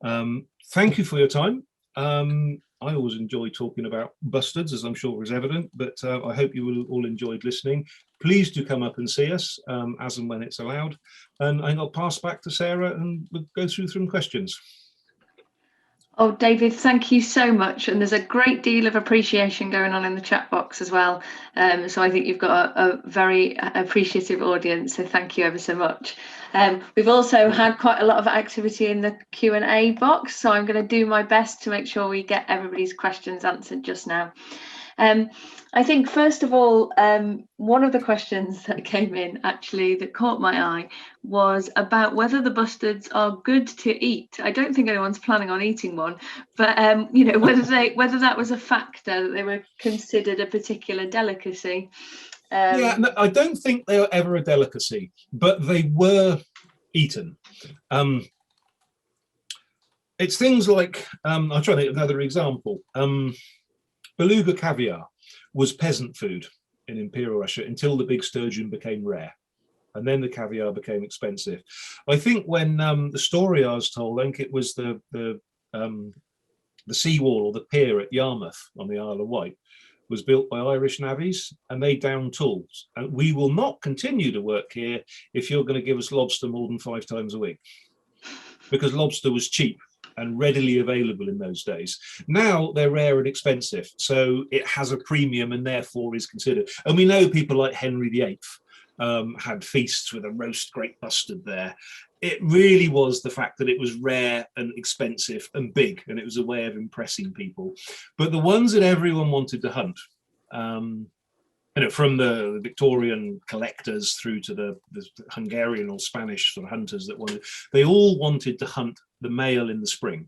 Thank you for your time. I always enjoy talking about bustards, as I'm sure is evident, but I hope you will all enjoyed listening. Please do come up and see us as and when it's allowed. And I'll pass back to Sarah and we'll go through some questions. Oh, David, thank you so much. And there's a great deal of appreciation going on in the chat box as well. So I think you've got a very appreciative audience. So thank you ever so much. We've also had quite a lot of activity in the Q&A box. So I'm going to do my best to make sure we get everybody's questions answered just now. I think, first of all, one of the questions that came in actually that caught my eye was about whether the bustards are good to eat. I don't think anyone's planning on eating one, but you know, whether that was a factor, that they were considered a particular delicacy. Yeah, no, I don't think they were ever a delicacy, but they were eaten. It's things like, I'll try to think of another example. Beluga caviar was peasant food in Imperial Russia until the big sturgeon became rare, and then the caviar became expensive. I think when the story I was told, I think it was the seawall or the pier at Yarmouth on the Isle of Wight was built by Irish navvies, and they downed tools. And we will not continue to work here if you're going to give us lobster more than 5 times a week, because lobster was cheap and readily available in those days. Now they're rare and expensive, so it has a premium and therefore is considered. And we know people like Henry VIII had feasts with a roast great bustard there. It really was the fact that it was rare and expensive and big, and it was a way of impressing people. But the ones that everyone wanted to hunt, you know, from the Victorian collectors through to the Hungarian or Spanish sort of hunters that wanted, they all wanted to hunt the male in the spring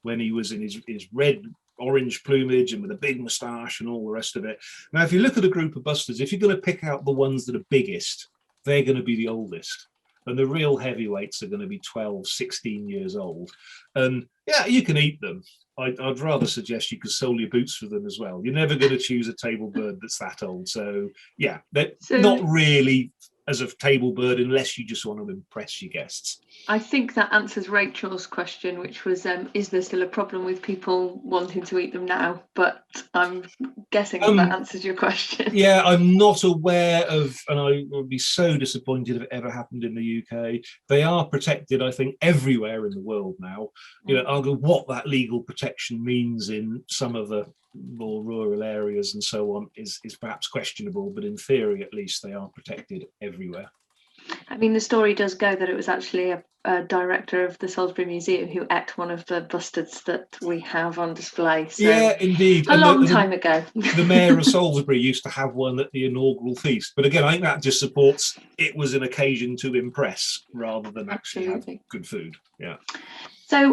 when he was in his red orange plumage and with a big moustache and all the rest of it. Now, if you look at a group of bustards, if you're going to pick out the ones that are biggest, they're going to be the oldest. And the real heavyweights are going to be 12, 16 years old. And yeah, you can eat them. I'd rather suggest you could sole your boots for them as well. You're never going to choose a table bird that's that old. So yeah, they're not really as a table bird unless you just want to impress your guests. I think that answers Rachel's question, which was, is there still a problem with people wanting to eat them now? But I'm guessing that answers your question. Yeah, I'm not aware of, and I would be so disappointed if it ever happened in the UK. They are protected, I think, everywhere in the world now. You know, I'll go what that legal protection means in some of the more rural areas and so on is perhaps questionable, but in theory, at least, they are protected everywhere. I mean, the story does go that it was actually a director of the Salisbury Museum who ate one of the bustards that we have on display. So yeah, indeed. A long time ago. The mayor of Salisbury used to have one at the inaugural feast. But again, I think that just supports it was an occasion to impress rather than actually have good food. Yeah. So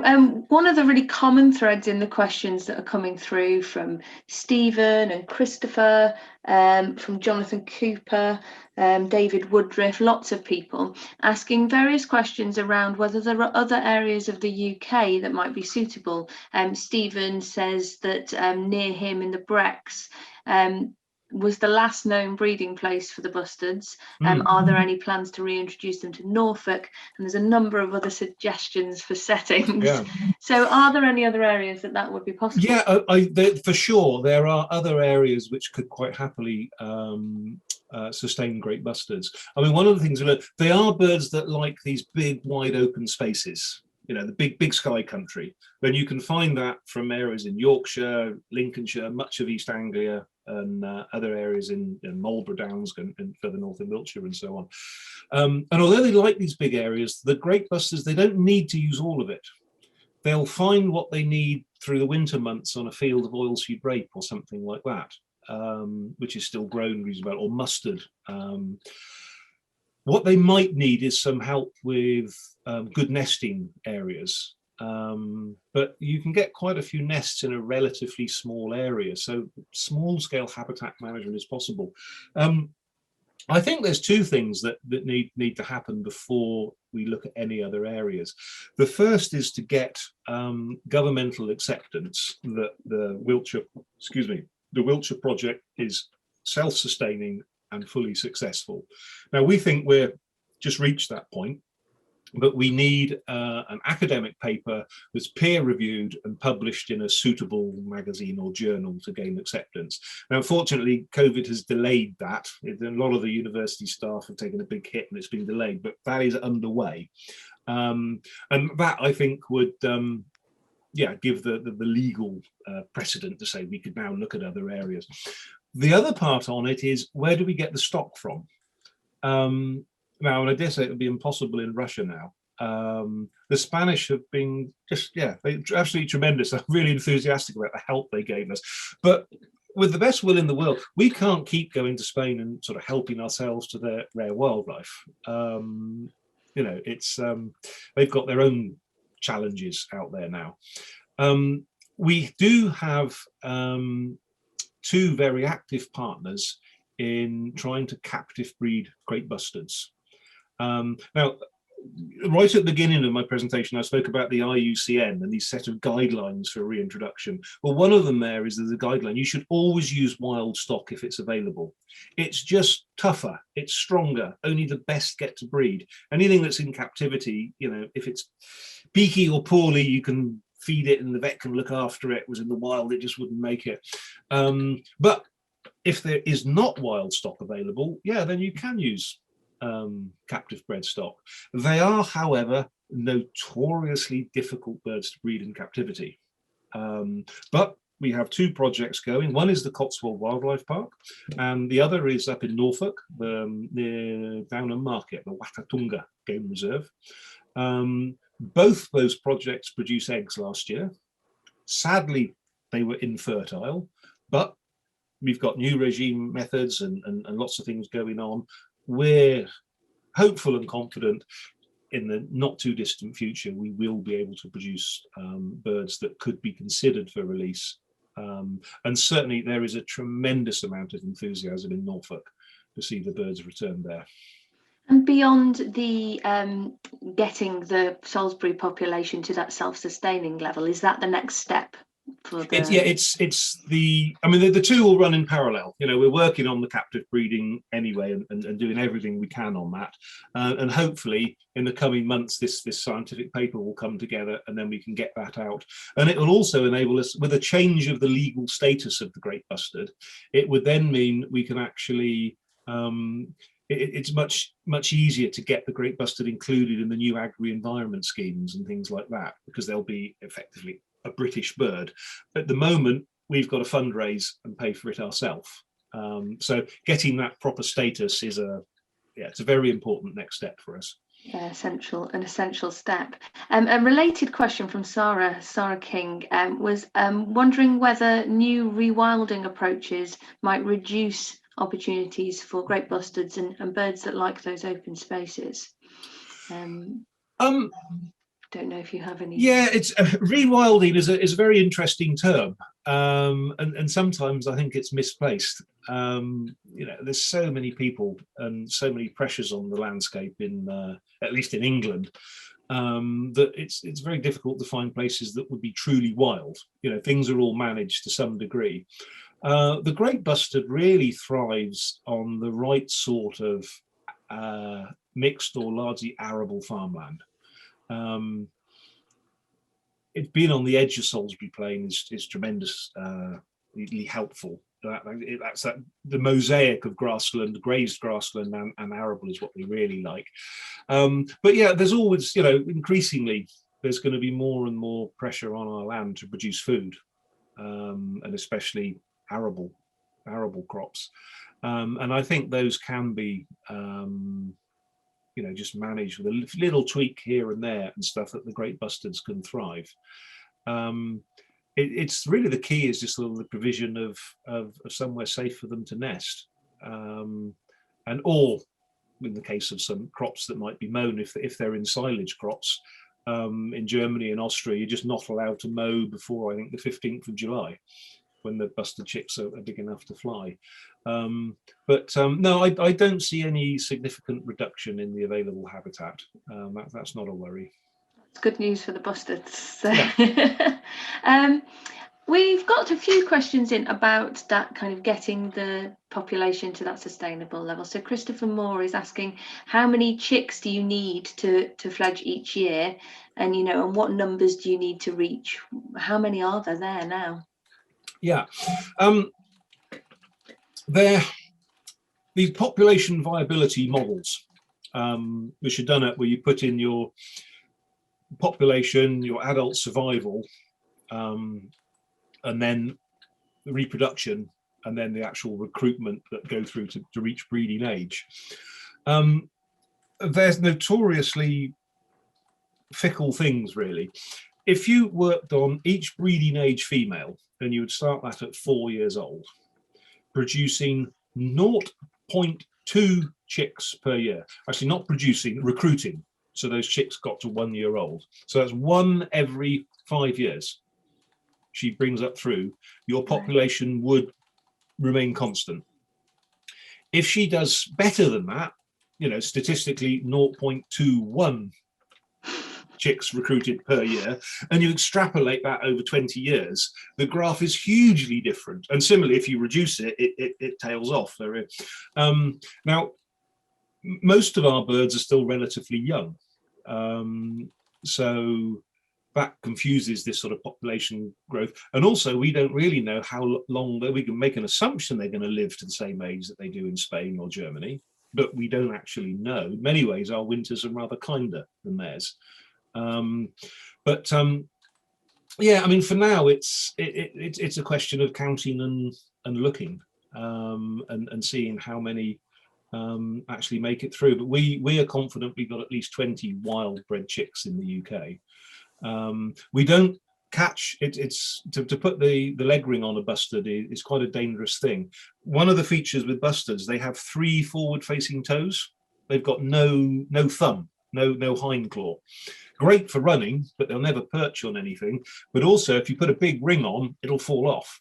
one of the really common threads in the questions that are coming through from Stephen and Christopher, from Jonathan Cooper, David Woodruff, lots of people asking various questions around whether there are other areas of the UK that might be suitable. Stephen says that near him in the Brecks was the last known breeding place for the bustards. Are there any plans to reintroduce them to Norfolk? And there's a number of other suggestions for settings. Yeah. So are there any other areas that would be possible? Yeah, for sure. There are other areas which could quite happily sustain great bustards. I mean, one of the things, they are birds that like these big, wide open spaces. You know, the big sky country. Then you can find that from areas in Yorkshire, Lincolnshire, much of East Anglia, and other areas in Marlborough Downs and further north in Wiltshire and so on. And although they like these big areas, the great bustards, they don't need to use all of it. They'll find what they need through the winter months on a field of oilseed rape or something like that, which is still grown reasonably well, or mustard. What they might need is some help with good nesting areas. But you can get quite a few nests in a relatively small area. So small scale habitat management is possible. I think there's two things that need to happen before we look at any other areas. The first is to get governmental acceptance that the Wiltshire project is self-sustaining and fully successful. Now, we think we're just reached that point, but we need an academic paper that's peer-reviewed and published in a suitable magazine or journal to gain acceptance. Now, unfortunately, COVID has delayed that. A lot of the university staff have taken a big hit and it's been delayed, but that is underway. And that, I think, would give the legal precedent to say we could now look at other areas. The other part on it is, where do we get the stock from? Now, and I dare say it would be impossible in Russia now. The Spanish have been they're absolutely tremendous. I'm really enthusiastic about the help they gave us. But with the best will in the world, we can't keep going to Spain and sort of helping ourselves to their rare wildlife. It's they've got their own challenges out there now. We do have two very active partners in trying to captive breed Great Bustards. Now, right at the beginning of my presentation, I spoke about the IUCN and these set of guidelines for reintroduction. Well, one of them there is the guideline. You should always use wild stock if it's available. It's just tougher, it's stronger, only the best get to breed. Anything that's in captivity, if it's beaky or poorly, you can feed it and the vet can look after it. Was in the wild, it just wouldn't make it. But if there is not wild stock available, then you can use captive bred stock. They are, however, notoriously difficult birds to breed in captivity. But we have two projects going. One is the Cotswold Wildlife Park, and the other is up in Norfolk, near Downham Market, the Watatunga Game Reserve. Both those projects produced eggs last year. Sadly, they were infertile, but we've got new regime methods and lots of things going on. We're hopeful and confident in the not too distant future we will be able to produce birds that could be considered for release. And certainly there is a tremendous amount of enthusiasm in Norfolk to see the birds return there. And beyond the getting the Salisbury population to that self-sustaining level, is that the next step? The two will run in parallel. We're working on the captive breeding anyway and doing everything we can on that. And hopefully in the coming months, this scientific paper will come together and then we can get that out. And it will also enable us, with a change of the legal status of the Great Bustard, it would then mean we can actually it's much easier to get the Great Bustard included in the new agri-environment schemes and things like that, because they'll be effectively a British bird. At the moment, we've got to fundraise and pay for it ourselves. So getting that proper status is it's a very important next step for us. Yeah, an essential step. A related question from Sarah King was wondering whether new rewilding approaches might reduce opportunities for Great Bustards and birds that like those open spaces. Don't know if you have any. Yeah, it's rewilding is a very interesting term, and sometimes I think it's misplaced. There's so many people and so many pressures on the landscape in at least in England, that it's very difficult to find places that would be truly wild. Things are all managed to some degree. The Great Bustard really thrives on the right sort of mixed or largely arable farmland. It's been on the edge of Salisbury Plain is tremendously helpful. That's the mosaic of grassland, grazed grassland and arable is what we really like. But yeah, there's always, increasingly there's going to be more and more pressure on our land to produce food, and especially arable crops. And I think those can be just managed with a little tweak here and there and stuff that the Great Bustards can thrive. It's really the key is just the provision of somewhere safe for them to nest, and or in the case of some crops that might be mown, if they're in silage crops, in Germany and Austria, you're just not allowed to mow before I think the 15th of July. when the bustard chicks are big enough to fly. No, I don't see any significant reduction in the available habitat. That's not a worry. It's good news for the bustards. So. Yeah. We've got a few questions in about that kind of getting the population to that sustainable level. So Christopher Moore is asking, how many chicks do you need to fledge each year? And, and what numbers do you need to reach? How many are there now? Yeah. These population viability models, which are done where you put in your population, your adult survival, and then the reproduction, and then the actual recruitment that go through to reach breeding age. There's notoriously fickle things, really. If you worked on each breeding age female, and you would start that at 4 years old, producing 0.2 chicks per year. Actually, not producing, recruiting. So those chicks got to 1 year old. So that's one every 5 years. She brings up through, your population would remain constant. If she does better than that, statistically 0.21 chicks recruited per year, and you extrapolate that over 20 years, the graph is hugely different. And similarly, if you reduce it, it tails off. Now, most of our birds are still relatively young. So that confuses this sort of population growth. And also, we don't really know how long, we can make an assumption they're going to live to the same age that they do in Spain or Germany, but we don't actually know. In many ways, our winters are rather kinder than theirs. Yeah, I mean, for now, it's a question of counting and looking and seeing how many actually make it through. But we are confident we've got at least 20 wild bred chicks in the UK. We don't catch it's to put the leg ring on a bustard is quite a dangerous thing. One of the features with bustards, they have 3 forward-facing toes. They've got no thumb, no hind claw. Great for running, but they'll never perch on anything. But also, if you put a big ring on, it'll fall off.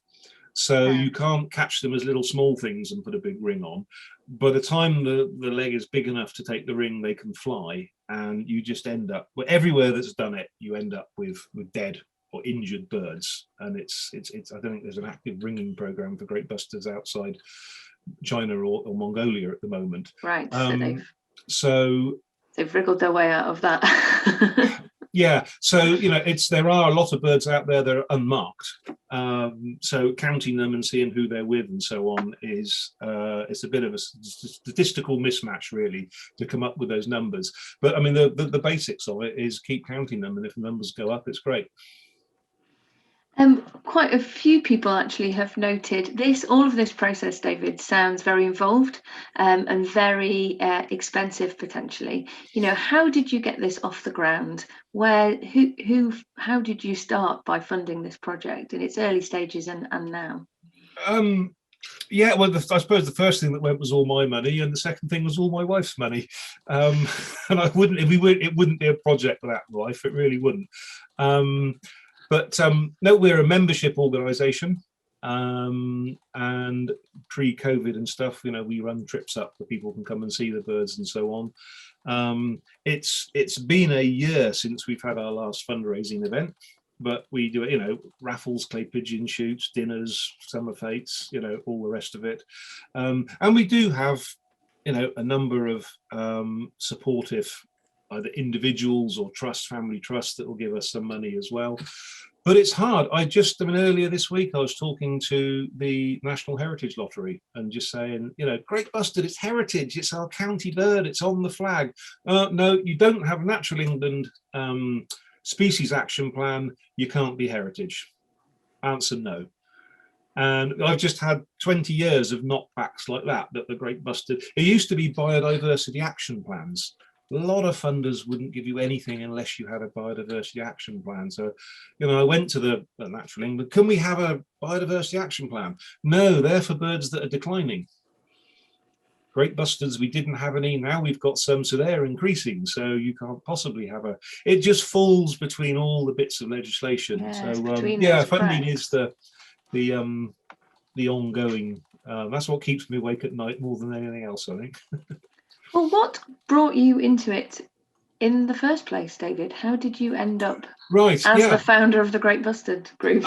So you can't catch them as little small things and put a big ring on. By the time the leg is big enough to take the ring, they can fly, and you just end up, everywhere that's done it, you end up with dead or injured birds. And it's I don't think there's an active ringing program for great bustards outside China or Mongolia at the moment. Right. So they've wriggled their way out of that. Yeah, so there are a lot of birds out there that are unmarked. So counting them and seeing who they're with and so on is it's a bit of a statistical mismatch, really, to come up with those numbers. But I mean, the basics of it is keep counting them, and if the numbers go up, it's great. Quite a few people actually have noted all of this process, David, sounds very involved and very expensive potentially. How did you get this off the ground? How did you start by funding this project in its early stages and now? Yeah, well, I suppose the first thing that went was all my money, and the second thing was all my wife's money. And it wouldn't be a project without my wife. It really wouldn't. But no, we're a membership organisation, and pre-COVID and stuff, we run trips up where people can come and see the birds and so on. It's been a year since we've had our last fundraising event, but we do raffles, clay pigeon shoots, dinners, summer fetes, all the rest of it, and we do have a number of supportive either individuals or family trusts that will give us some money as well. But it's hard. Earlier this week, I was talking to the National Heritage Lottery and just saying, Great Bustard, it's heritage, it's our county bird, it's on the flag. No, you don't have Natural England species action plan, you can't be heritage. Answer no. And I've just had 20 years of knockbacks like that the Great Bustard. It used to be biodiversity action plans. A lot of funders wouldn't give you anything unless you had a biodiversity action plan. So, I went to the Natural England, can we have a biodiversity action plan? No, they're for birds that are declining. Great Bustards, we didn't have any, now we've got some, so they're increasing. So you can't possibly have it just falls between all the bits of legislation. Yeah, so funding is the ongoing. That's what keeps me awake at night more than anything else, I think. Well, what brought you into it in the first place, David? How did you end up as the founder of the Great Bustard Group?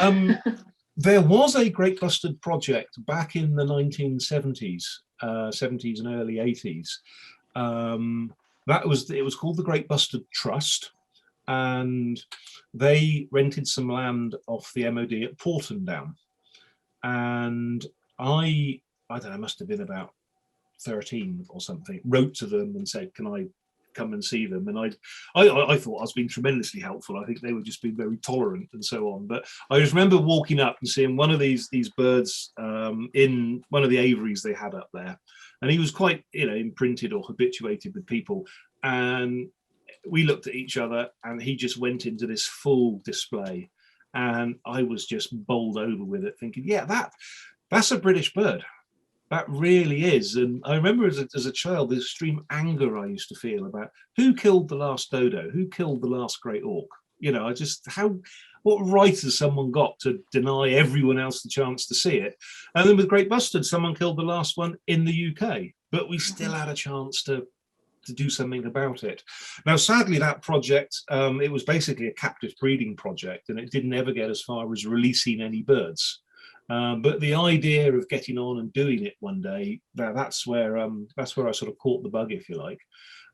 There was a Great Bustard project back in the 1970s, 70s and early 80s. It was called the Great Bustard Trust, and they rented some land off the MOD at Portondown. And I don't know, must have been about 13 or something, wrote to them and said, can I come and see them? And I thought I was being tremendously helpful. I think they were just being very tolerant and so on. But I just remember walking up and seeing one of these birds in one of the aviaries they had up there. And he was quite, imprinted or habituated with people. And we looked at each other and he just went into this full display. And I was just bowled over with it, thinking, yeah, that's a British bird. That really is. And I remember as a child, the extreme anger I used to feel about who killed the last dodo, who killed the last great auk. What right has someone got to deny everyone else the chance to see it? And then with Great Bustard, someone killed the last one in the UK, but we still had a chance to do something about it. Now, sadly, that project, it was basically a captive breeding project, and it didn't ever get as far as releasing any birds. But the idea of getting on and doing it one day, that's where I sort of caught the bug, if you like.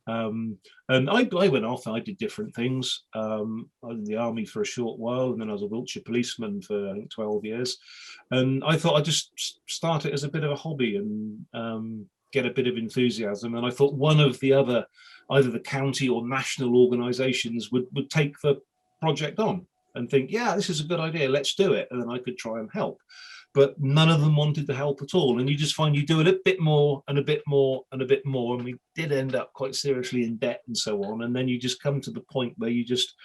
And I went off and I did different things. I was in the army for a short while, and then I was a Wiltshire policeman for, I think, 12 years. And I thought I'd just start it as a bit of a hobby and get a bit of enthusiasm. And I thought one of the other, either the county or national organisations would take the project on and think, yeah, this is a good idea, let's do it. And then I could try and help. But none of them wanted to help at all. And you just find you do it a bit more and a bit more and a bit more. And we did end up quite seriously in debt and so on. And then you just come to the point where you just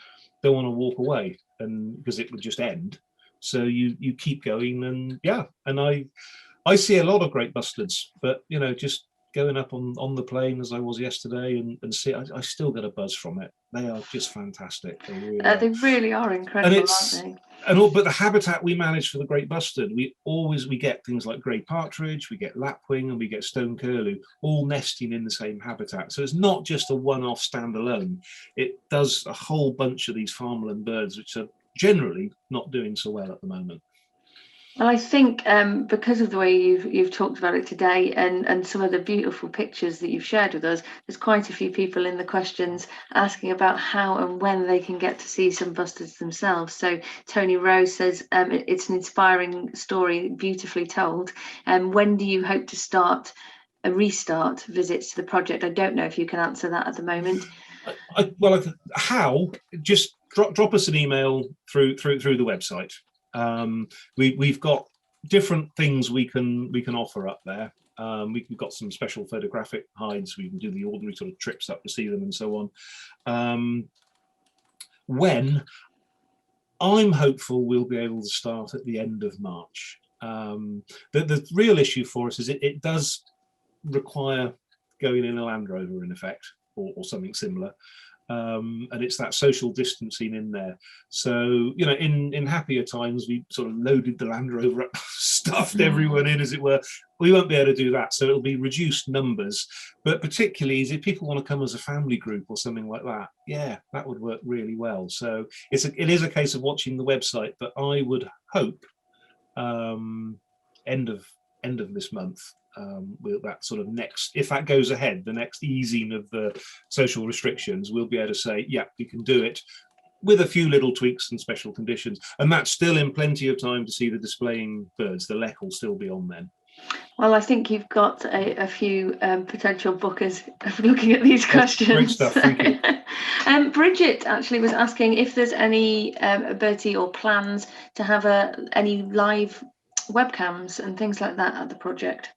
don't want to walk away, and because it would just end. So you keep going. And yeah, and I see a lot of Great Bustards, but just going up on the plane as I was yesterday and see, I still get a buzz from it. They are just fantastic. They really are incredible, aren't they? But the habitat we manage for the Great Bustard, we get things like grey partridge, we get lapwing, and we get stone curlew, all nesting in the same habitat. So it's not just a one-off standalone. It does a whole bunch of these farmland birds, which are generally not doing so well at the moment. Well, I think because of the way you've talked about it today and some of the beautiful pictures that you've shared with us, there's quite a few people in the questions asking about how and when they can get to see some bustards themselves. So Tony Rose says it's an inspiring story, beautifully told. When do you hope to restart visits to the project? I don't know if you can answer that at the moment. How? Just drop us an email through the website. We've got different things we can offer up there. We've got some special photographic hides. We can do the ordinary sort of trips up to see them and so on. When I'm hopeful we'll be able to start at the end of March. The real issue for us is it does require going in a Land Rover, in effect, or something similar. And it's that social distancing in there. So, in happier times, we sort of loaded the Land Rover up, stuffed everyone in, as it were. We won't be able to do that. So it'll be reduced numbers. But particularly if people want to come as a family group or something like that, yeah, that would work really well. So it is a case of watching the website, but I would hope end of this month. With that sort of next, if that goes ahead, the next easing of the social restrictions, we'll be able to say, yeah, we can do it with a few little tweaks and special conditions. And that's still in plenty of time to see the displaying birds. The lek will still be on then. Well, I think you've got a few potential bookers looking at these questions. Great stuff, thank you. Bridget actually was asking if there's any ability or plans to have any live webcams and things like that at the project.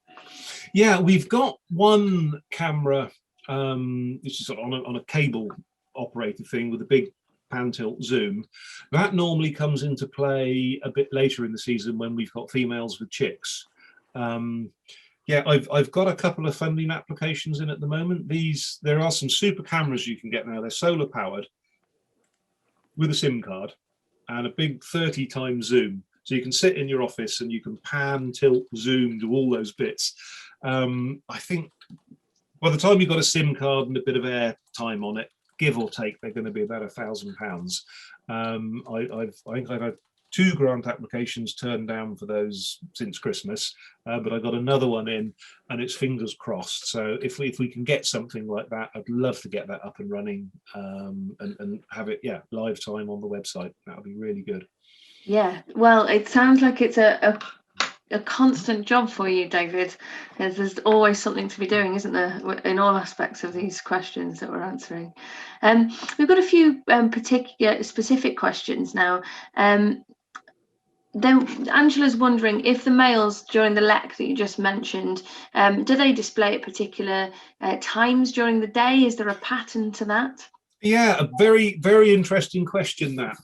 Yeah, we've got one camera, which is sort of on a cable operated thing with a big pan tilt zoom. That normally comes into play a bit later in the season when we've got females with chicks. Yeah, I've got a couple of funding applications in at the moment. There are some super cameras you can get now. They're solar powered with a SIM card and a big 30 times zoom. So you can sit in your office and you can pan, tilt, zoom, do all those bits. I think by the time you've got a SIM card and a bit of air time on it, give or take, they're going to be about £1,000. I think I've had 2 grant applications turned down for those since Christmas, but I got another one in, and it's fingers crossed. So if we can get something like that, I'd love to get that up and running, and have it, live time on the website. That would be really good. Yeah, well, it sounds like it's a constant job for you, David. There's always something to be doing, isn't there, in all aspects of these questions that we're answering. We've got a few particular specific questions now. Then Angela's wondering if the males during the lek that you just mentioned, do they display at particular times during the day? Is there a pattern to that? Yeah, a very, very interesting question, that.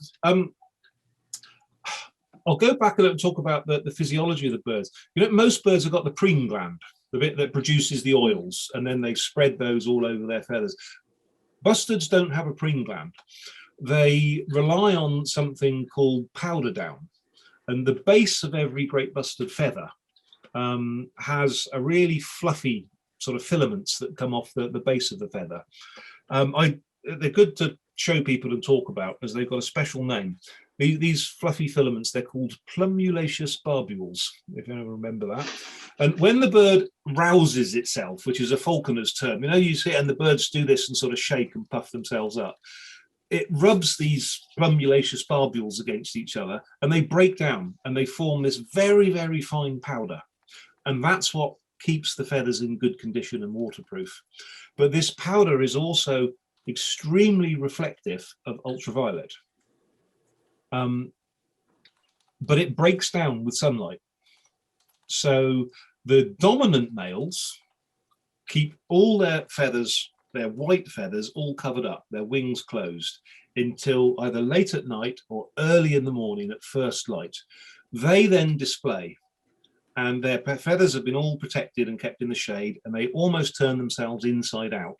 I'll go back and talk about the physiology of the birds. You know, most birds have got the preen gland, the bit that produces the oils, and then they spread those all over their feathers. Bustards don't have a preen gland. They rely on something called powder down. And the base of every great bustard feather has a really fluffy sort of filaments that come off the base of the feather. They're good to show people and talk about, as they've got a special name. These fluffy filaments, they're called plumulaceous barbules, if you ever remember that. And when the bird rouses itself, which is a falconer's term, you know, you see, and the birds do this and sort of shake and puff themselves up, it rubs these plumulaceous barbules against each other, and they break down and they form this very, very fine powder. And that's what keeps the feathers in good condition and waterproof. But this powder is also extremely reflective of ultraviolet. But it breaks down with sunlight. So the dominant males keep all their feathers, their white feathers, all covered up, their wings closed, until either late at night or early in the morning at first light. They then display, and their feathers have been all protected and kept in the shade, and they almost turn themselves inside out.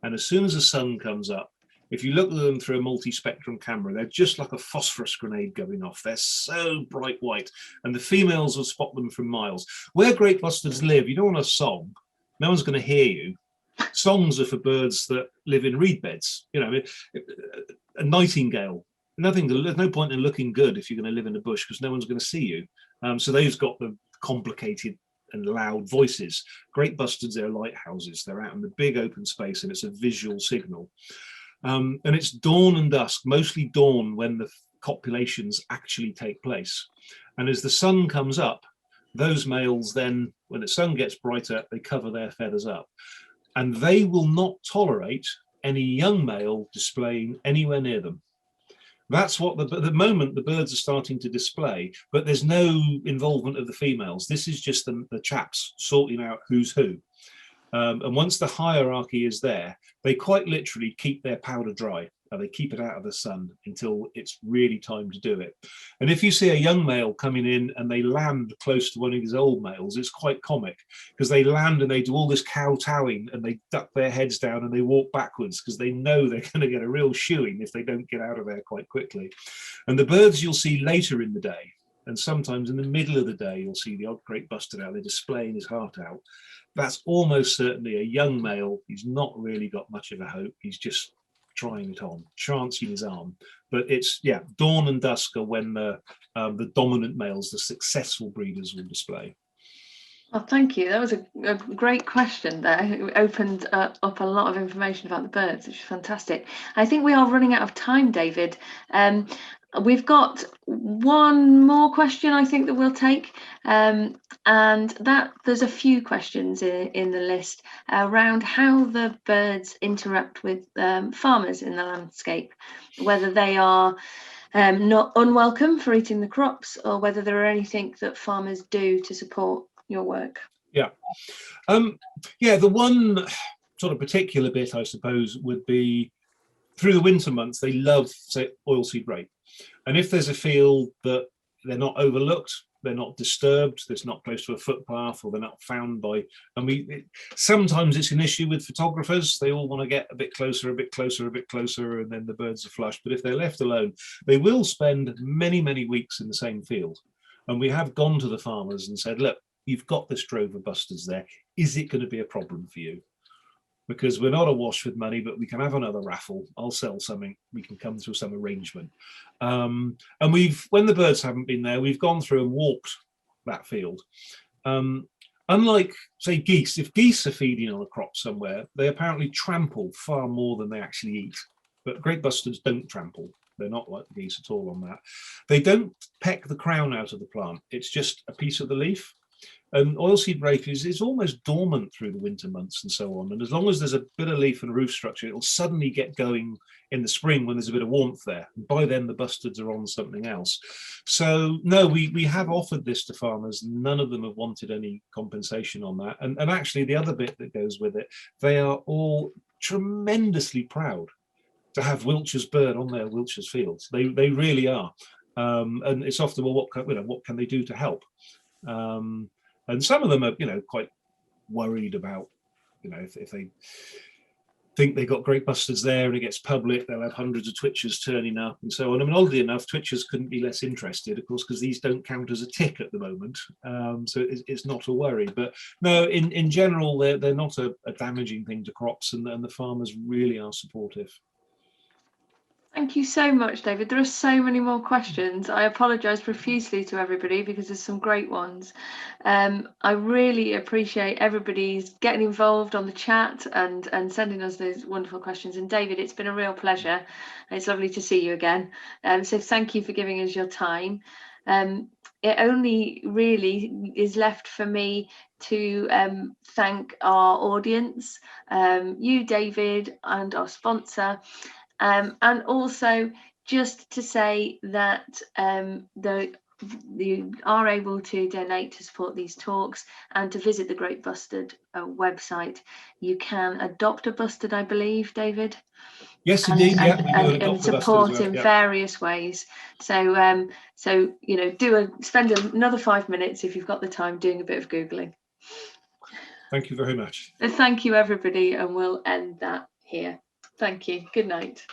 And as soon as the sun comes up, if you look at them through a multi-spectrum camera, they're just like a phosphorus grenade going off. They're so bright white, and the females will spot them from miles. Where great bustards live, you don't want a song. No one's going to hear you. Songs are for birds that live in reed beds. You know, a nightingale. There's no point in looking good if you're going to live in the bush, because no one's going to see you. So they've got the complicated and loud voices. Great bustards, they're lighthouses. They're out in the big open space, and it's a visual signal. And it's dawn and dusk, mostly dawn, when the copulations actually take place. And as the sun comes up, those males then, when the sun gets brighter, they cover their feathers up. And they will not tolerate any young male displaying anywhere near them. That's what the moment the birds are starting to display, but there's no involvement of the females. This is just the chaps sorting out who's who. And once the hierarchy is there, they quite literally keep their powder dry. They keep it out of the sun until it's really time to do it. And if you see a young male coming in and they land close to one of these old males, it's quite comic, because they land and they do all this kowtowing and they duck their heads down and they walk backwards, because they know they're going to get a real shoeing if they don't get out of there quite quickly. And the birds you'll see later in the day, and sometimes in the middle of the day, you'll see the odd great bustard out there displaying his heart out. That's almost certainly a young male. He's not really got much of a hope. He's just trying it on, chancing his arm. But it's, dawn and dusk are when the dominant males, the successful breeders, will display. Well, thank you. That was a great question there. It opened up a lot of information about the birds, which is fantastic. I think we are running out of time, David. We've got one more question, I think, that we'll take, and that there's a few questions in the list around how the birds interact with farmers in the landscape, whether they are not unwelcome for eating the crops, or whether there are anything that farmers do to support your work. The one sort of particular bit, I suppose, would be through the winter months, they love, say, oilseed rape. And if there's a field that they're not overlooked, they're not disturbed, it's not close to a footpath, or they're not found by, sometimes it's an issue with photographers. They all want to get a bit closer, and then the birds are flushed. But if they're left alone, they will spend many, many weeks in the same field. And we have gone to the farmers and said, look, you've got this drove of bustards there. Is it going to be a problem for you? Because we're not awash with money, but we can have another raffle. I'll sell something. We can come through some arrangement. And when the birds haven't been there, we've gone through and walked that field. Unlike, say, geese, if geese are feeding on a crop somewhere, they apparently trample far more than they actually eat. But great bustards don't trample. They're not like the geese at all on that. They don't peck the crown out of the plant. It's just a piece of the leaf. And oilseed rape is almost dormant through the winter months and so on. And as long as there's a bit of leaf and roof structure, it'll suddenly get going in the spring when there's a bit of warmth there. And by then, the bustards are on something else. So, no, we have offered this to farmers. None of them have wanted any compensation on that. And actually, the other bit that goes with it, they are all tremendously proud to have Wiltshire's bird on their Wiltshire's fields. They really are. And it's often, well, what can they do to help? And some of them are, quite worried about, if they think they got great bustards there and it gets public, they'll have hundreds of twitchers turning up and so on. I mean, oddly enough, twitchers couldn't be less interested, of course, because these don't count as a tick at the moment. So it's not a worry. But no, in general, they're not a damaging thing to crops, and the farmers really are supportive. Thank you so much, David. There are so many more questions. I apologise profusely to everybody because there's some great ones. I really appreciate everybody's getting involved on the chat and sending us those wonderful questions. And David, it's been a real pleasure. It's lovely to see you again. So thank you for giving us your time. It only really is left for me to thank our audience, you, David, and our sponsor. And also just to say that you are able to donate to support these talks and to visit the Great Bustard website. You can adopt a bustard, I believe, David. Yes, indeed. And support in various ways. So, spend another 5 minutes if you've got the time doing a bit of Googling. Thank you very much. Thank you, everybody, and we'll end that here. Thank you. Good night.